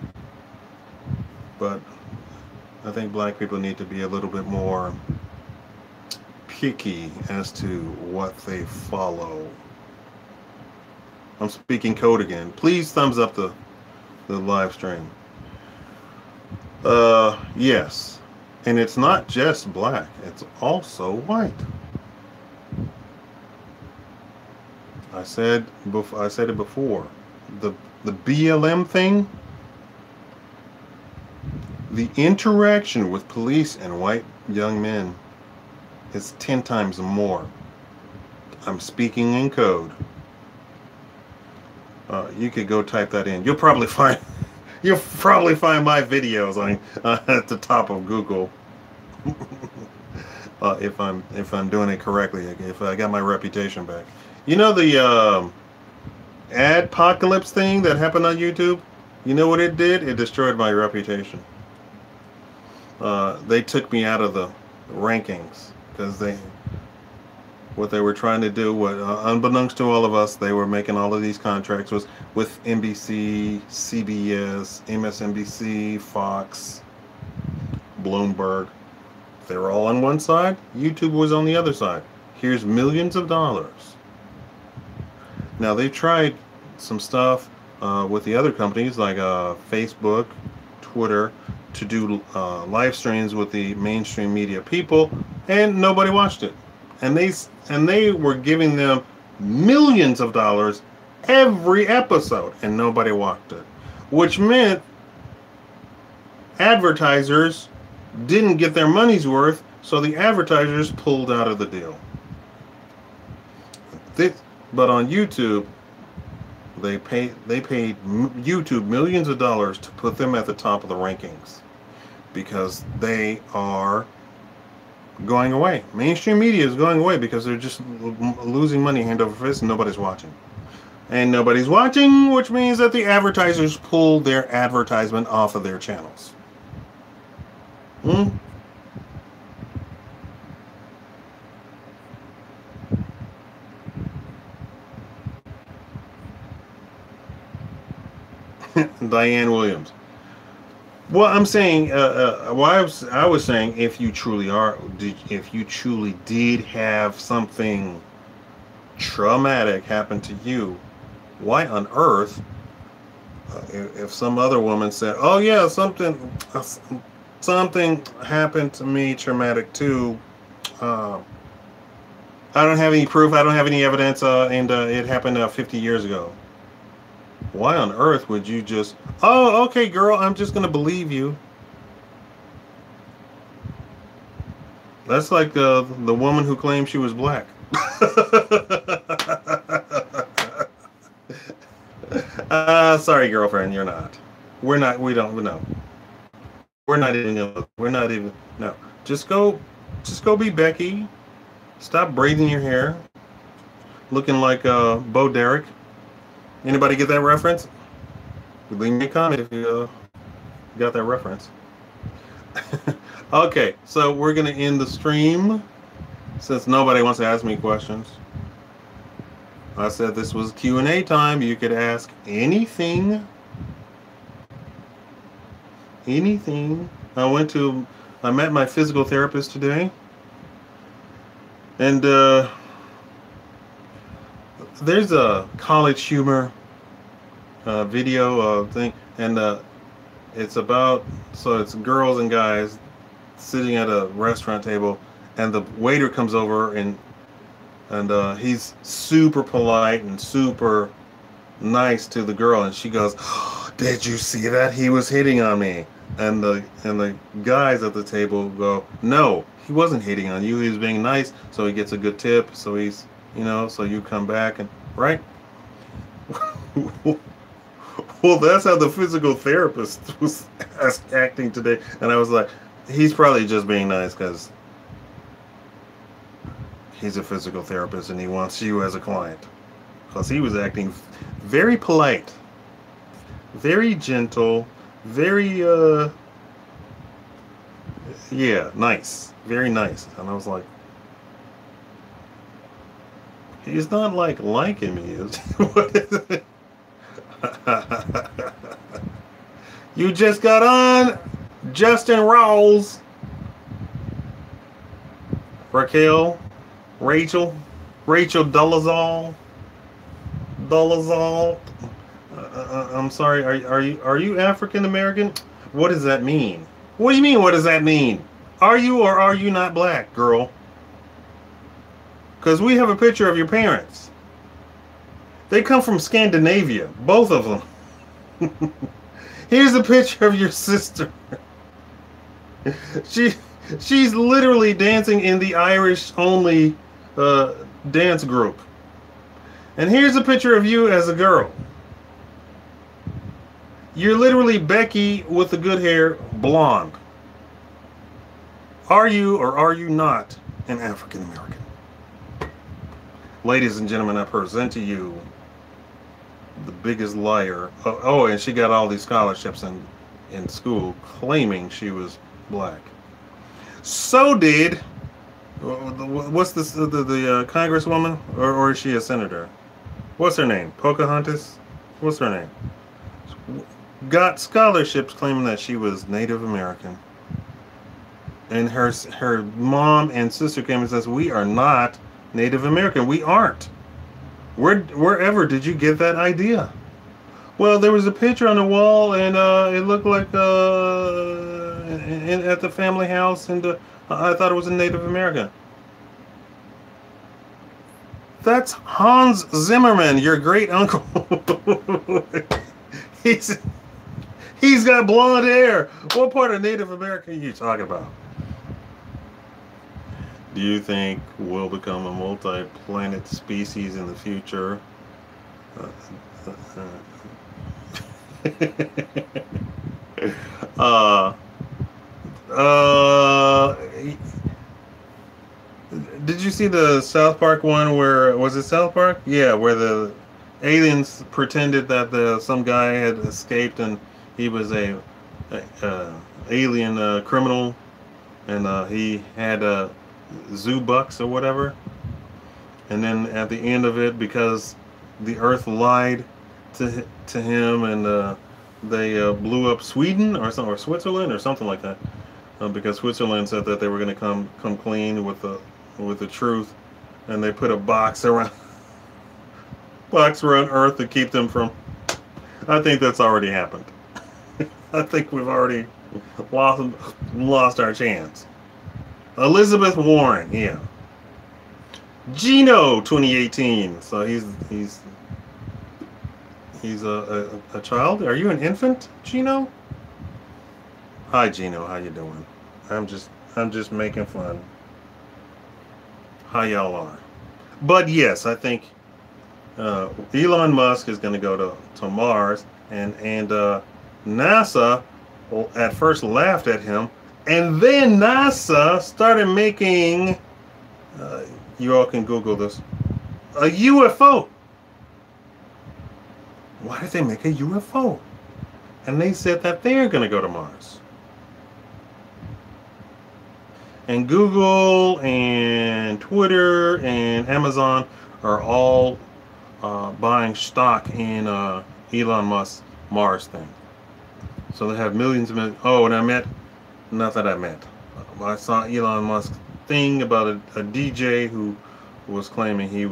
[SPEAKER 1] But I think black people need to be a little bit more picky as to what they follow. I'm speaking code again. Please thumbs up the live stream. Yes. And it's not just black, it's also white. I said it before. The BLM thing, the interaction with police and white young men is 10 times more. I'm speaking in code. You could go type that in. You'll probably find my videos on at the top of Google. If I'm doing it correctly, if I got my reputation back. You know the adpocalypse thing that happened on YouTube? You know what it did? It destroyed my reputation. They took me out of the rankings because what they were trying to do, what unbeknownst to all of us, they were making all of these contracts was with NBC, CBS, MSNBC, Fox, Bloomberg. They were all on one side. YouTube was on the other side. Here's millions of dollars. Now they've tried some stuff with the other companies like Facebook, Twitter, to do live streams with the mainstream media people, and nobody watched it. And they were giving them millions of dollars every episode, and nobody watched it, which meant advertisers didn't get their money's worth, so the advertisers pulled out of the deal. But on YouTube, they paid YouTube millions of dollars to put them at the top of the rankings because they are going away. Mainstream media is going away because they're just losing money hand over fist and nobody's watching. And nobody's watching, which means that the advertisers pulled their advertisement off of their channels. Diane Williams. Well, I'm saying, I was saying, if you truly did have something traumatic happen to you, why on earth, if some other woman said, "Oh yeah, something happened to me traumatic too," I don't have any proof, I don't have any evidence, and it happened 50 years ago. Why on earth would you just, "Oh, okay, girl, I'm just gonna believe you"? That's like the woman who claimed she was black. Sorry, girlfriend, you're not. We don't know. We're not even, no. Just go be Becky. Stop braiding your hair. Looking like Bo Derek. Anybody get that reference? Leave me a comment if you got that reference. Okay, so we're going to end the stream since nobody wants to ask me questions. I said this was Q&A time. You could ask anything. Anything. I met my physical therapist today. And there's a College Humor video thing, and it's about, so it's girls and guys sitting at a restaurant table, and the waiter comes over and he's super polite and super nice to the girl, and she goes, "Oh, did you see that? He was hitting on me." And the guys at the table go, "No, he wasn't hitting on you. He was being nice, so he gets a good tip. So he's, so you come back and right." Well, that's how the physical therapist was acting today, and I was like, he's probably just being nice because he's a physical therapist and he wants you as a client. Because he was acting very polite, very gentle, very yeah, nice, very nice. And I was like, he's not like liking me, is he? What is it? You just got on Justin Rawls, Rachel Dolezal. I'm sorry. Are you African American? What does that mean? What do you mean? What does that mean? Are you or are you not black, girl? Because we have a picture of your parents. They come from Scandinavia, both of them. Here's a picture of your sister. She's literally dancing in the Irish only dance group. And here's a picture of you as a girl. You're literally Becky with the good hair, blonde. Are you or are you not an African American? Ladies and gentlemen, I present to you the biggest liar. Oh, and she got all these scholarships in school claiming she was black. So did What's this? The congresswoman, or is she a senator? What's her name? Pocahontas? What's her name? Got scholarships claiming that she was Native American. And her mom and sister came and says, "We are not Native American. We aren't. Wherever did you get that idea?" Well, there was a picture on the wall, and it looked like at the family house, and I thought it was a Native American. That's Hans Zimmerman, your great uncle. he's he's got blonde hair. What part of Native America are you talking about? Do you think we'll become a multi-planet species in the future? uh, uh, did you see the South Park one where, was it South Park? Yeah, where the aliens pretended that some guy had escaped and he was a alien criminal, and he had zoo bucks or whatever. And then at the end of it, because the Earth lied to him, and they blew up Sweden or Switzerland or something like that, because Switzerland said that they were going to come clean with the truth, and they put a box around Earth to keep them from. I think that's already happened. I think we've already lost our chance. Elizabeth Warren, yeah. Gino 2018. So he's a child. Are you an infant, Gino? Hi, Gino. How you doing? I'm just making fun. How y'all are? But yes, I think Elon Musk is going to go to Mars, and NASA at first laughed at him, and then NASA started making. You all can Google this. A UFO. Why did they make a UFO? And they said that they're going to go to Mars. And Google and Twitter and Amazon are all buying stock in Elon Musk's Mars thing. So they have millions and millions. Oh, and I saw Elon Musk thing about a DJ who was claiming he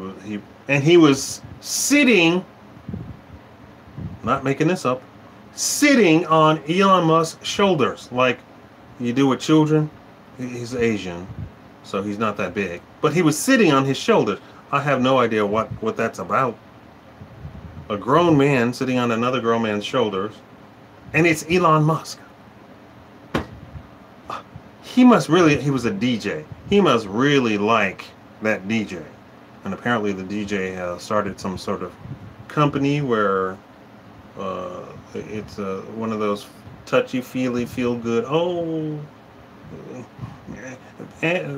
[SPEAKER 1] was sitting, not making this up, sitting on Elon Musk's shoulders like you do with children. He's Asian, so he's not that big, but he was sitting on his shoulders. I have no idea what that's about. A grown man sitting on another grown man's shoulders, and it's Elon Musk. He was a DJ. He must really like that DJ. And apparently the DJ started some sort of company where it's one of those touchy-feely, feel-good,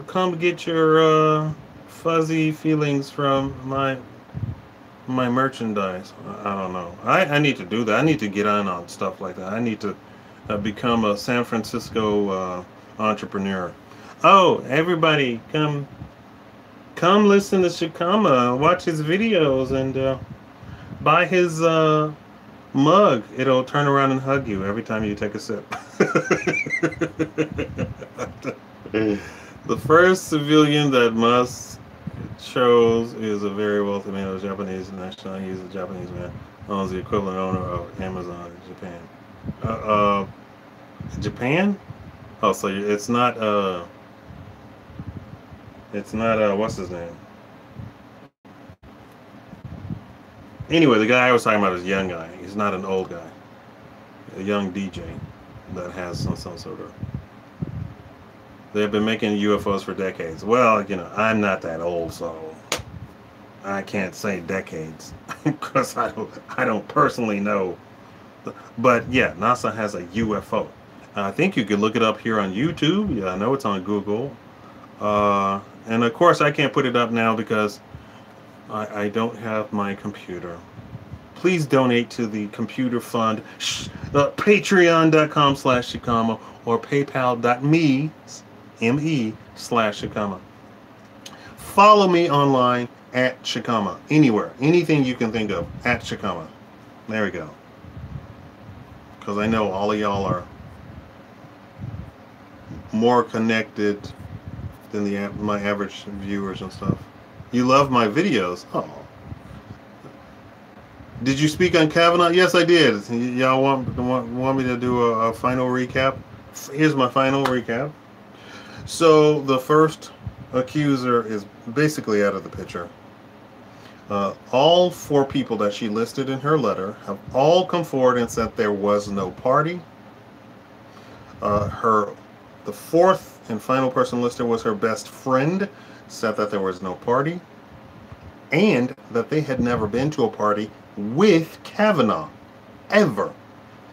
[SPEAKER 1] come get your fuzzy feelings from my merchandise. I don't know. I need to do that. I need to get on stuff like that. I need to become a San Francisco entrepreneur. Oh, everybody, come listen to Shakaama, watch his videos, and buy his mug. It'll turn around and hug you every time you take a sip. The first civilian that Musk chose is a very wealthy man of Japanese nationality. He's a Japanese man, owns the equivalent owner of Amazon in Japan. Japan? Oh, so it's not what's his name? Anyway, the guy I was talking about is a young guy. He's not an old guy. A young DJ that has some sort of. They've been making UFOs for decades. Well, I'm not that old, so I can't say decades because I don't personally know. But yeah, NASA has a UFO. I think you could look it up here on YouTube. Yeah, I know it's on Google. And of course, I can't put it up now because I don't have my computer. Please donate to the computer fund, patreon.com/Shakaama or paypal.me/Shakaama. follow me online at Shakaama. Anywhere. Anything you can think of at Shakaama. There we go. Because I know all of y'all are more connected than my average viewers and stuff. You love my videos. Oh. Did you speak on Kavanaugh? Yes, I did. Y'all want me to do a final recap? Here's my final recap. So the first accuser is basically out of the picture. All 4 people that she listed in her letter have all come forward and said there was no party. The 4th and final person listed was her best friend, said that there was no party, and that they had never been to a party with Kavanaugh, ever.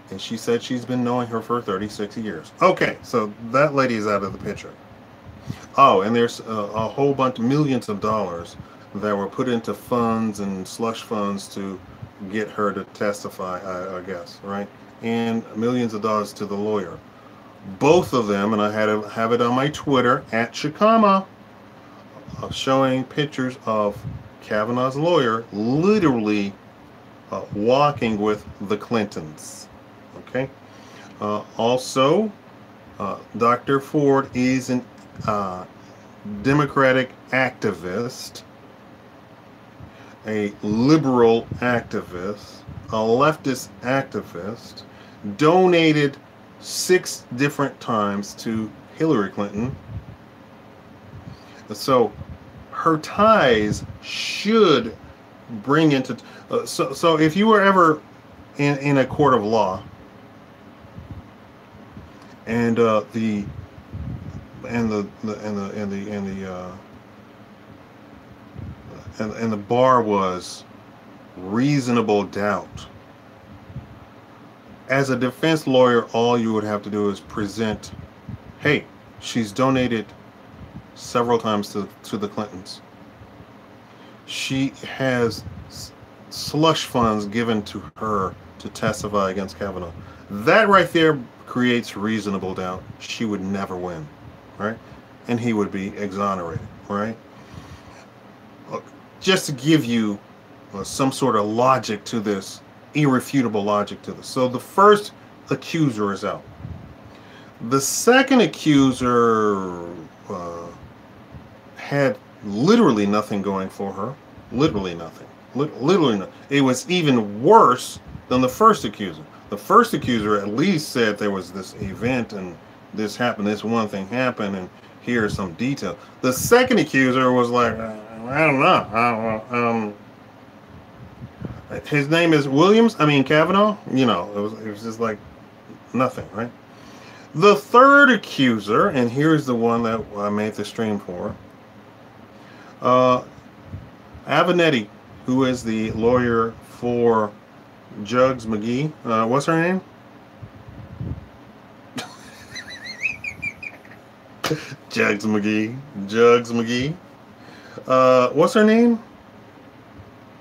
[SPEAKER 1] And she said she's been knowing her for 36 years. Okay, so that lady is out of the picture. Oh, and there's a whole bunch, millions of dollars that were put into funds and slush funds to get her to testify, I guess, right? And millions of dollars to the lawyer. Both of them, and I have it on my Twitter, at Shakaama, showing pictures of Kavanaugh's lawyer literally walking with the Clintons. Okay. Also, Dr. Ford is an Democratic activist, a liberal activist, a leftist activist, donated 6 different times to Hillary Clinton. So her ties should bring into so if you were ever in a court of law and the bar was reasonable doubt, as a defense lawyer, all you would have to do is present, hey, she's donated several times to the Clintons. She has slush funds given to her to testify against Kavanaugh. That right there creates reasonable doubt. She would never win, right? And he would be exonerated, right? Just to give you some sort of logic to this, irrefutable logic to this. So the first accuser is out. The second accuser had literally nothing going for her. Literally nothing. Literally nothing. It was even worse than the first accuser. The first accuser at least said there was this event and this happened, this one thing happened, and here's some detail. The second accuser was like, I don't know. His name is Kavanaugh. You know, it was just like nothing, right? The third accuser, and here's the one that I made the stream for, Avenatti, who is the lawyer for Jugs McGee. What's her name? Jugs McGee. What's her name?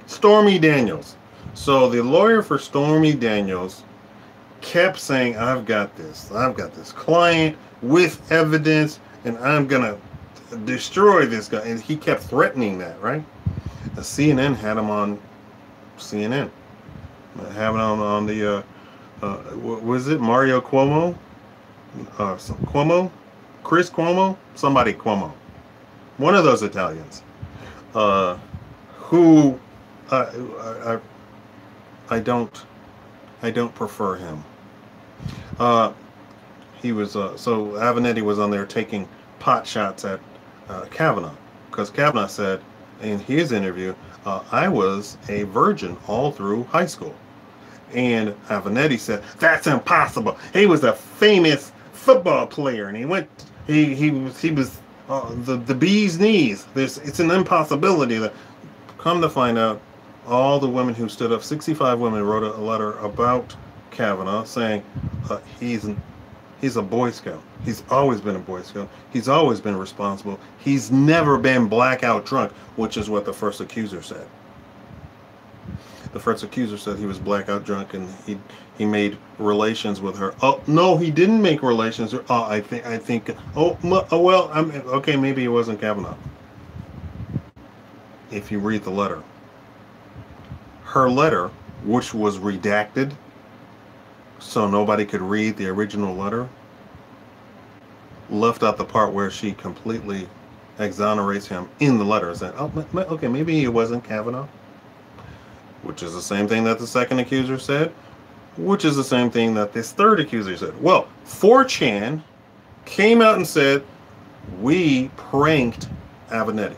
[SPEAKER 1] Stormy Daniels. So the lawyer for Stormy Daniels kept saying, I've got this client with evidence, and I'm gonna destroy this guy. And he kept threatening that, right? The CNN had him on CNN. Having on the was it Mario Cuomo? Cuomo? Chris Cuomo? Somebody Cuomo. One of those Italians. Who I don't prefer him. He was so Avenatti was on there taking pot shots at Kavanaugh, because Kavanaugh said in his interview, I was a virgin all through high school. And Avenatti said, that's impossible. He was a famous football player, and he was the bee's knees. It's an impossibility. That, come to find out, all the women who stood up, 65 women, wrote a letter about Kavanaugh saying he's a Boy Scout. He's always been a Boy Scout. He's always been responsible. He's never been blackout drunk, which is what the first accuser said. The first accuser said he was blackout drunk and he made relations with her. Oh no, he didn't make relations. Oh, I think. Oh well, okay, maybe it wasn't Kavanaugh. if you read the letter. Her letter, which was redacted, so nobody could read the original letter, left out the part where she completely exonerates him in the letter. Said, oh, okay, maybe it wasn't Kavanaugh, which is the same thing that the second accuser said, which is the same thing that this third accuser said. Well, 4chan came out and said, we pranked Avenatti.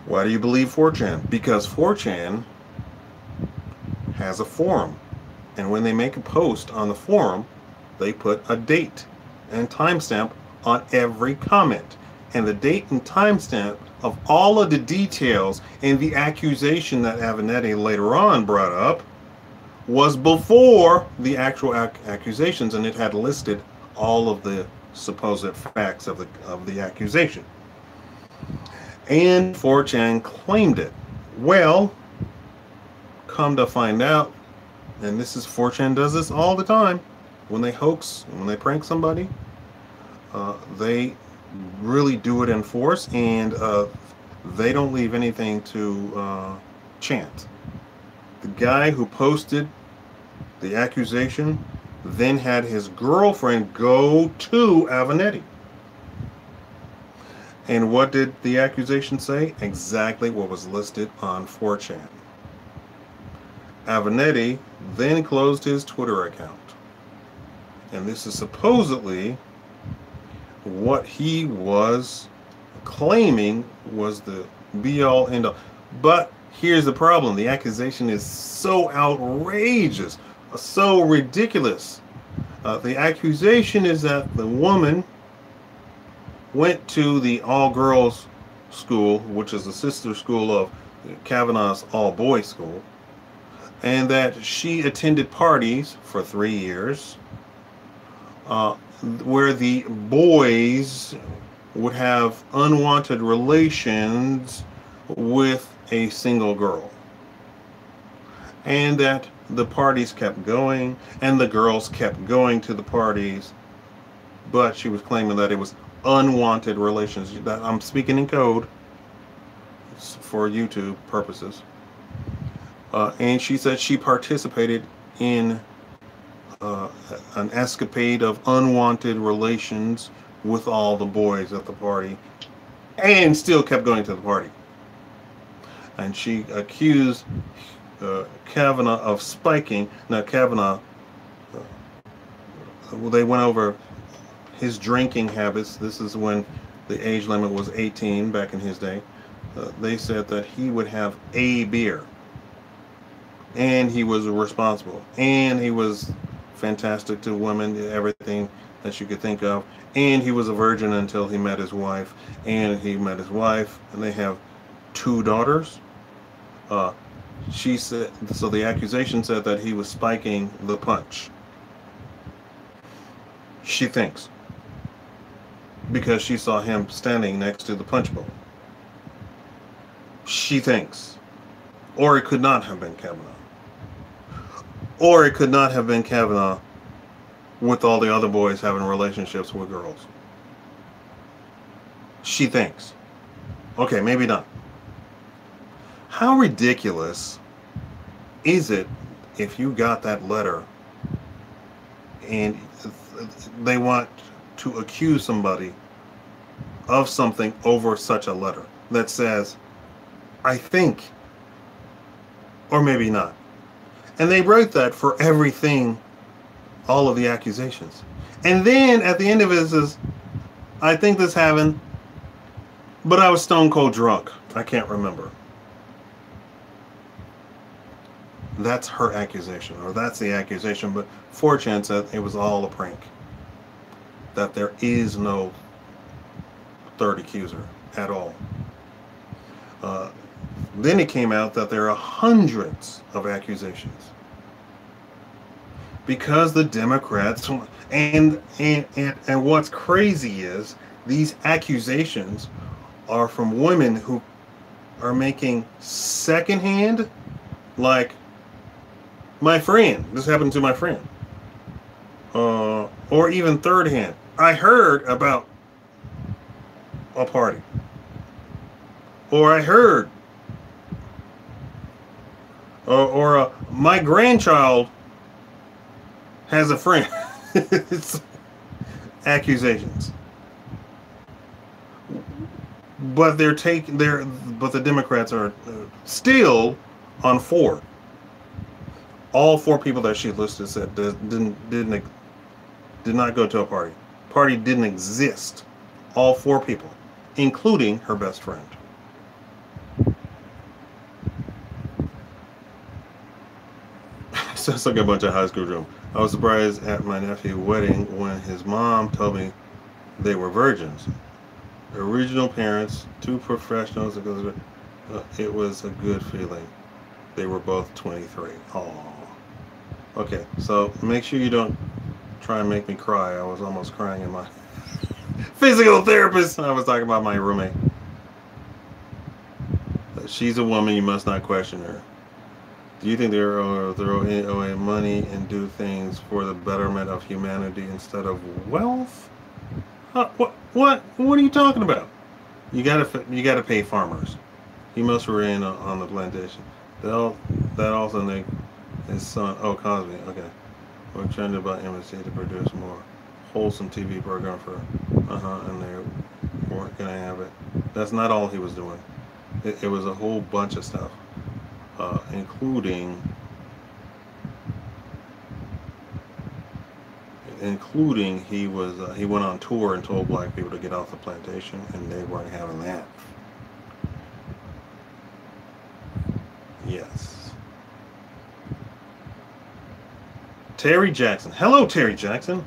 [SPEAKER 1] Why do you believe 4chan? Because 4chan has a forum. And when they make a post on the forum, they put a date and timestamp on every comment. And the date and timestamp of all of the details and the accusation that Avenatti later on brought up was before the actual accusations, and it had listed all of the supposed facts of the accusation. And 4chan claimed it. Well, come to find out, and this is 4chan does this all the time, when they hoax, when they prank somebody, they really do it in force, and they don't leave anything to chance. The guy who posted the accusation then had his girlfriend go to Avenatti. And what did the accusation say? Exactly what was listed on 4chan. Avenatti then closed his Twitter account. And this is supposedly what he was claiming was the be-all, end-all. But here's the problem. The accusation is so outrageous, so ridiculous. The accusation is that the woman went to the all-girls school, which is the sister school of Kavanaugh's all-boys school, and that she attended parties for 3 years where the boys would have unwanted relations with a single girl, and that the parties kept going and the girls kept going to the parties, but she was claiming that it was unwanted relations. That I'm speaking in code for YouTube purposes. And she said she participated in an escapade of unwanted relations with all the boys at the party, and still kept going to the party. And she accused Kavanaugh of spiking. Now Kavanaugh, they went over his drinking habits. This is when the age limit was 18 back in his day. They said that he would have a beer, and he was responsible, and he was fantastic to women, everything that you could think of, and he was a virgin until he met his wife, and he met his wife, and they have 2 daughters. She said, so the accusation said that he was spiking the punch. She thinks, because she saw him standing next to the punch bowl. She thinks. Or it could not have been Kavanaugh. Or it could not have been Kavanaugh with all the other boys having relationships with girls. She thinks. Okay, maybe not. How ridiculous is it if you got that letter and they want to accuse somebody of something over such a letter that says, I think, or maybe not. And they wrote that for everything, all of the accusations. And then at the end of it says, I think this happened, but I was stone cold drunk. I can't remember. That's her accusation, or that's the accusation, but 4chan said it was all a prank. That there is no third accuser at all. Then it came out that there are hundreds of accusations. Because the Democrats, and what's crazy is these accusations are from women who are making secondhand, like, my friend, this happened to my friend, or even third hand. I heard about a party. Or I heard. Or my grandchild has a friend. It's accusations. But but the Democrats are still on 4. All 4 people that she listed said did not go to a party. Party didn't exist. All 4 people, including her best friend. Sounds like a bunch of high school drum. I was surprised at my nephew's wedding when his mom told me they were virgins. Original parents, 2 professionals. It was a good feeling. They were both 23. Oh. Okay, so make sure you don't try and make me cry. I was almost crying in my physical therapist. I was talking about my roommate. She's a woman. You must not question her. Do you think they're away money and do things for the betterment of humanity instead of wealth? What are you talking about? You gotta pay farmers. He must remain on the plantation. That also make his son. Oh, Cosby. Okay, we're trying to buy MSC to produce more wholesome TV program for. And they weren't gonna have it. That's not all he was doing. It was a whole bunch of stuff. Including he went on tour and told black people to get off the plantation, and they weren't having that. Yes. Terry Jackson. Hello, Terry Jackson.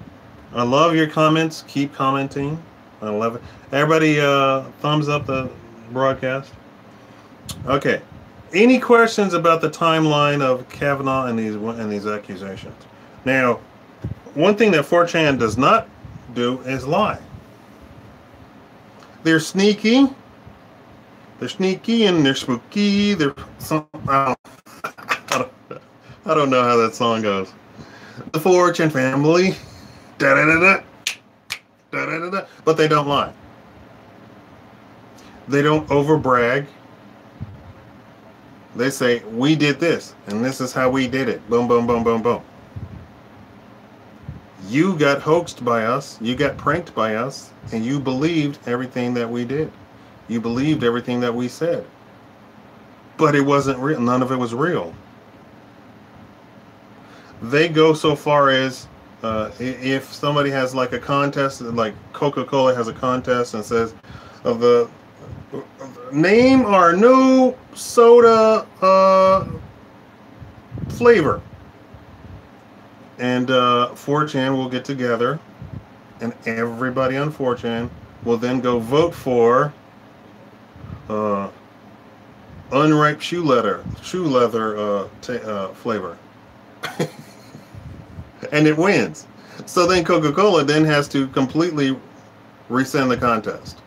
[SPEAKER 1] I love your comments. Keep commenting. I love it. Everybody, thumbs up the broadcast. Okay. Any questions about the timeline of Kavanaugh and these accusations? Now, one thing that 4chan does not do is lie. They're sneaky. They're sneaky and they're spooky. I don't know how that song goes. The 4chan family. Da da da da. Da da da da. But they don't lie. They don't overbrag. They say, we did this, and this is how we did it. Boom, boom, boom, boom, boom. You got hoaxed by us. You got pranked by us, and you believed everything that we did. You believed everything that we said. But it wasn't real. None of it was real. They go so far as if somebody has like a contest, like Coca-Cola has a contest and says, of the name our new soda flavor, and 4chan will get together, and everybody on 4chan will then go vote for unripe shoe leather flavor, and it wins. So then Coca-Cola then has to completely rescind the contest.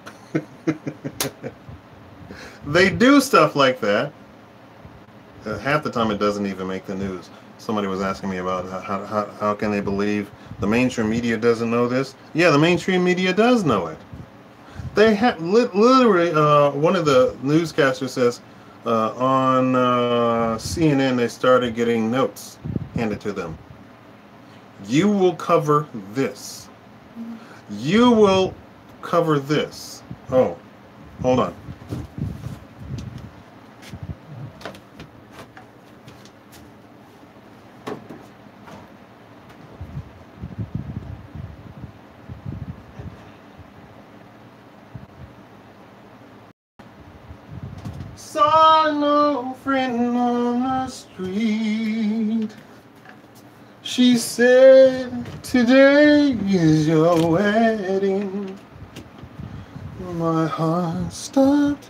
[SPEAKER 1] They do stuff like that. Half the time it doesn't even make the news. Somebody was asking me about how can they believe the mainstream media doesn't know this? Yeah, the mainstream media does know it. They have literally, one of the newscasters says on CNN they started getting notes handed to them. You will cover this. You will cover this. Oh, hold on. Saw no friend on the street. She said, today is your wedding. My heart stopped.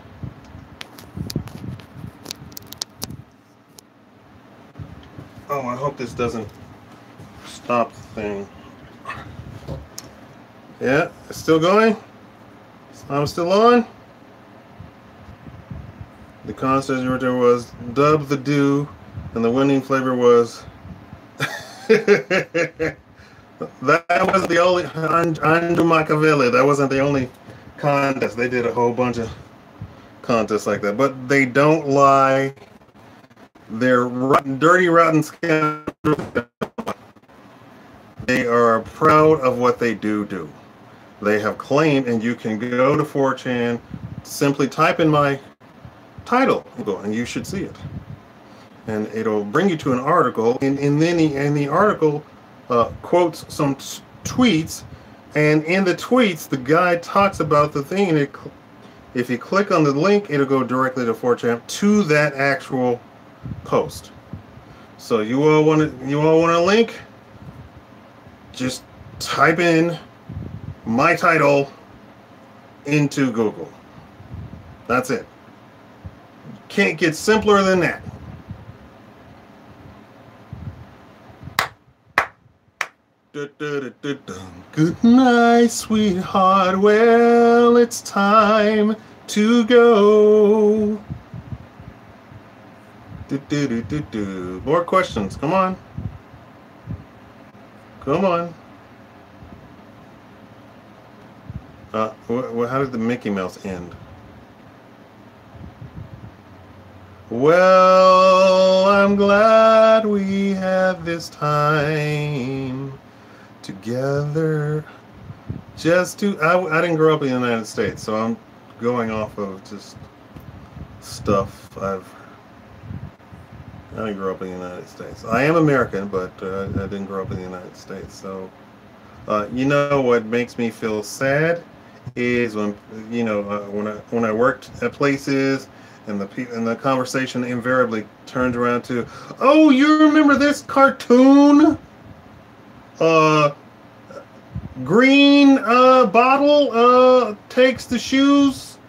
[SPEAKER 1] Oh, I hope this doesn't stop the thing. Yeah, it's still going. I'm still on. The contest was Dub the Dew, and the winning flavor was that was the only Andrew Machiavelli. That wasn't the only contest. They did a whole bunch of contests like that, but they don't lie. They're rotten, dirty, rotten scoundrels. They are proud of what they do. They have claimed, and you can go to 4chan, simply type in my title, and you should see it. And it'll bring you to an article, and then the article quotes some tweets, and in the tweets, the guy talks about the thing, and if you click on the link, it'll go directly to 4chan to that actual post. So you all want a link? Just type in my title into Google. That's it. Can't get simpler than that. Good night, sweetheart. Well, it's time to go. More questions. Come on. Come on. How did the Mickey Mouse end? Well, I'm glad we had this time together. I didn't grow up in the United States, so I'm going off of just stuff I didn't grow up in the United States. I am American, but I didn't grow up in the United States. So, you know what makes me feel sad is when when I worked at places and the conversation invariably turns around to, oh, you remember this cartoon? Green bottle takes the shoes,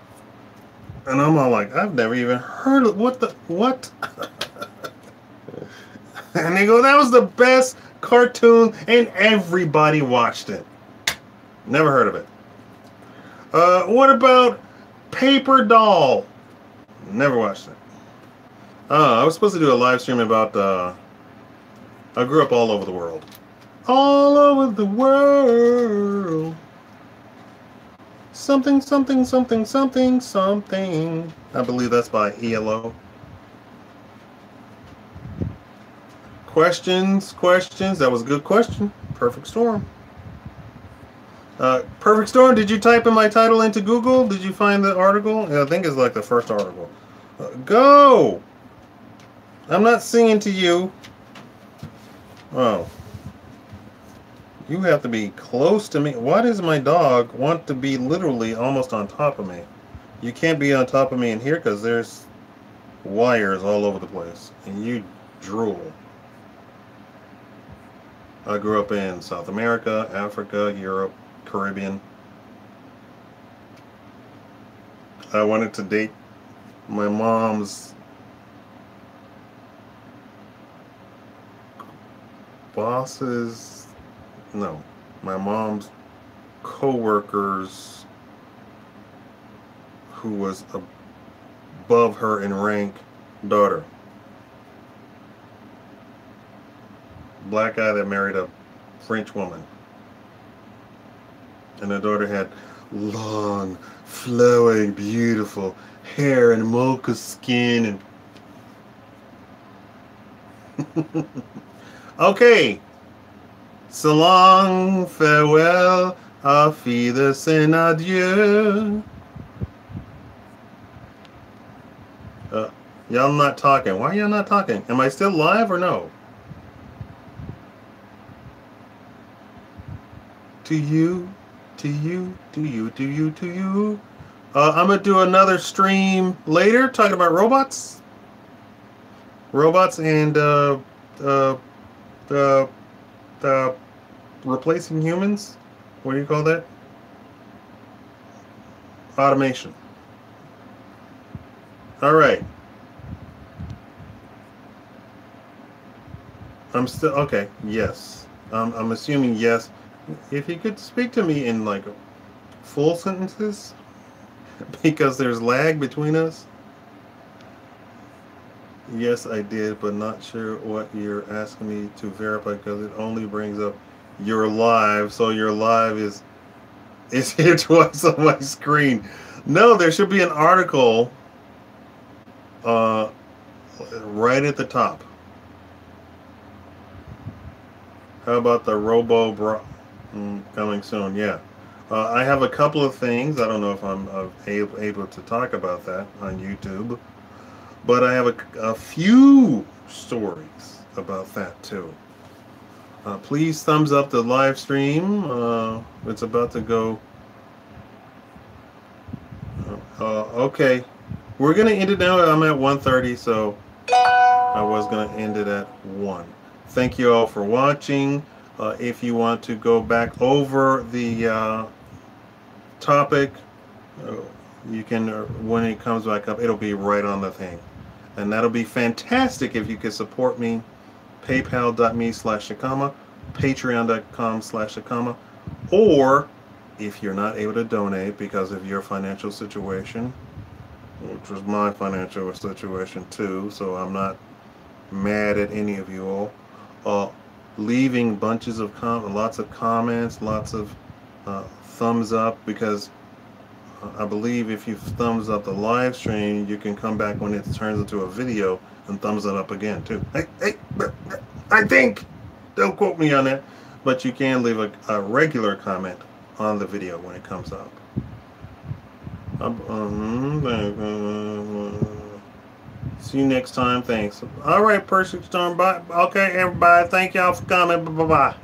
[SPEAKER 1] and I'm all like, I've never even heard of what. And they go, that was the best cartoon, and everybody watched it. Never heard of it. What about Paper Doll? Never watched it. I was supposed to do a live stream about, I grew up all over the world. All over the world. Something, something, something, something, something. I believe that's by ELO. Questions. That was a good question. Perfect Storm. Perfect Storm, did you type in my title into Google? Did you find the article? I think it's like the first article. Go! I'm not singing to you. Oh. You have to be close to me. Why does my dog want to be literally almost on top of me? You can't be on top of me in here because there's wires all over the place. And you drool. I grew up in South America, Africa, Europe, Caribbean. I wanted to date my mom's boss's, no, my mom's co-worker's, who was above her in rank, daughter. Black guy that married a French woman. And the daughter had long, flowing, beautiful hair and mocha skin. And okay. So long, farewell, auf Wiedersehen, adieu. Y'all not talking. Why are y'all not talking? Am I still live or no? To you. I'm gonna do another stream later talking about robots. Robots and replacing humans. What do you call that? Automation. All right. I'm still okay. Yes. I'm assuming yes. If you could speak to me in like full sentences, because there's lag between us. Yes, I did, but not sure what you're asking me to verify because it only brings up your live. So your live is It's here twice on my screen. No, there should be an article right at the top. How about the coming soon? Yeah. I have a couple of things. I don't know if I'm able to talk about that on YouTube, but I have a few stories about that too. Please thumbs up the live stream. It's about to go. Okay, we're gonna end it now. I'm at 1:30, so I was gonna end it at 1. Thank you all for watching. If you want to go back over the topic, you can, when it comes back up, it'll be right on the thing. And that'll be fantastic if you could support me. PayPal.me/Shakaama, Patreon.com/Shakaama, or if you're not able to donate because of your financial situation, which was my financial situation too, so I'm not mad at any of you all. Leaving bunches of lots of comments, lots of thumbs up, because I believe if you thumbs up the live stream, you can come back when it turns into a video and thumbs it up again too. Hey, I think, don't quote me on that, but you can leave a regular comment on the video when it comes up. See you next time. Thanks. All right, Perfect Storm. Bye. Okay, everybody. Thank y'all for coming. Bye-bye.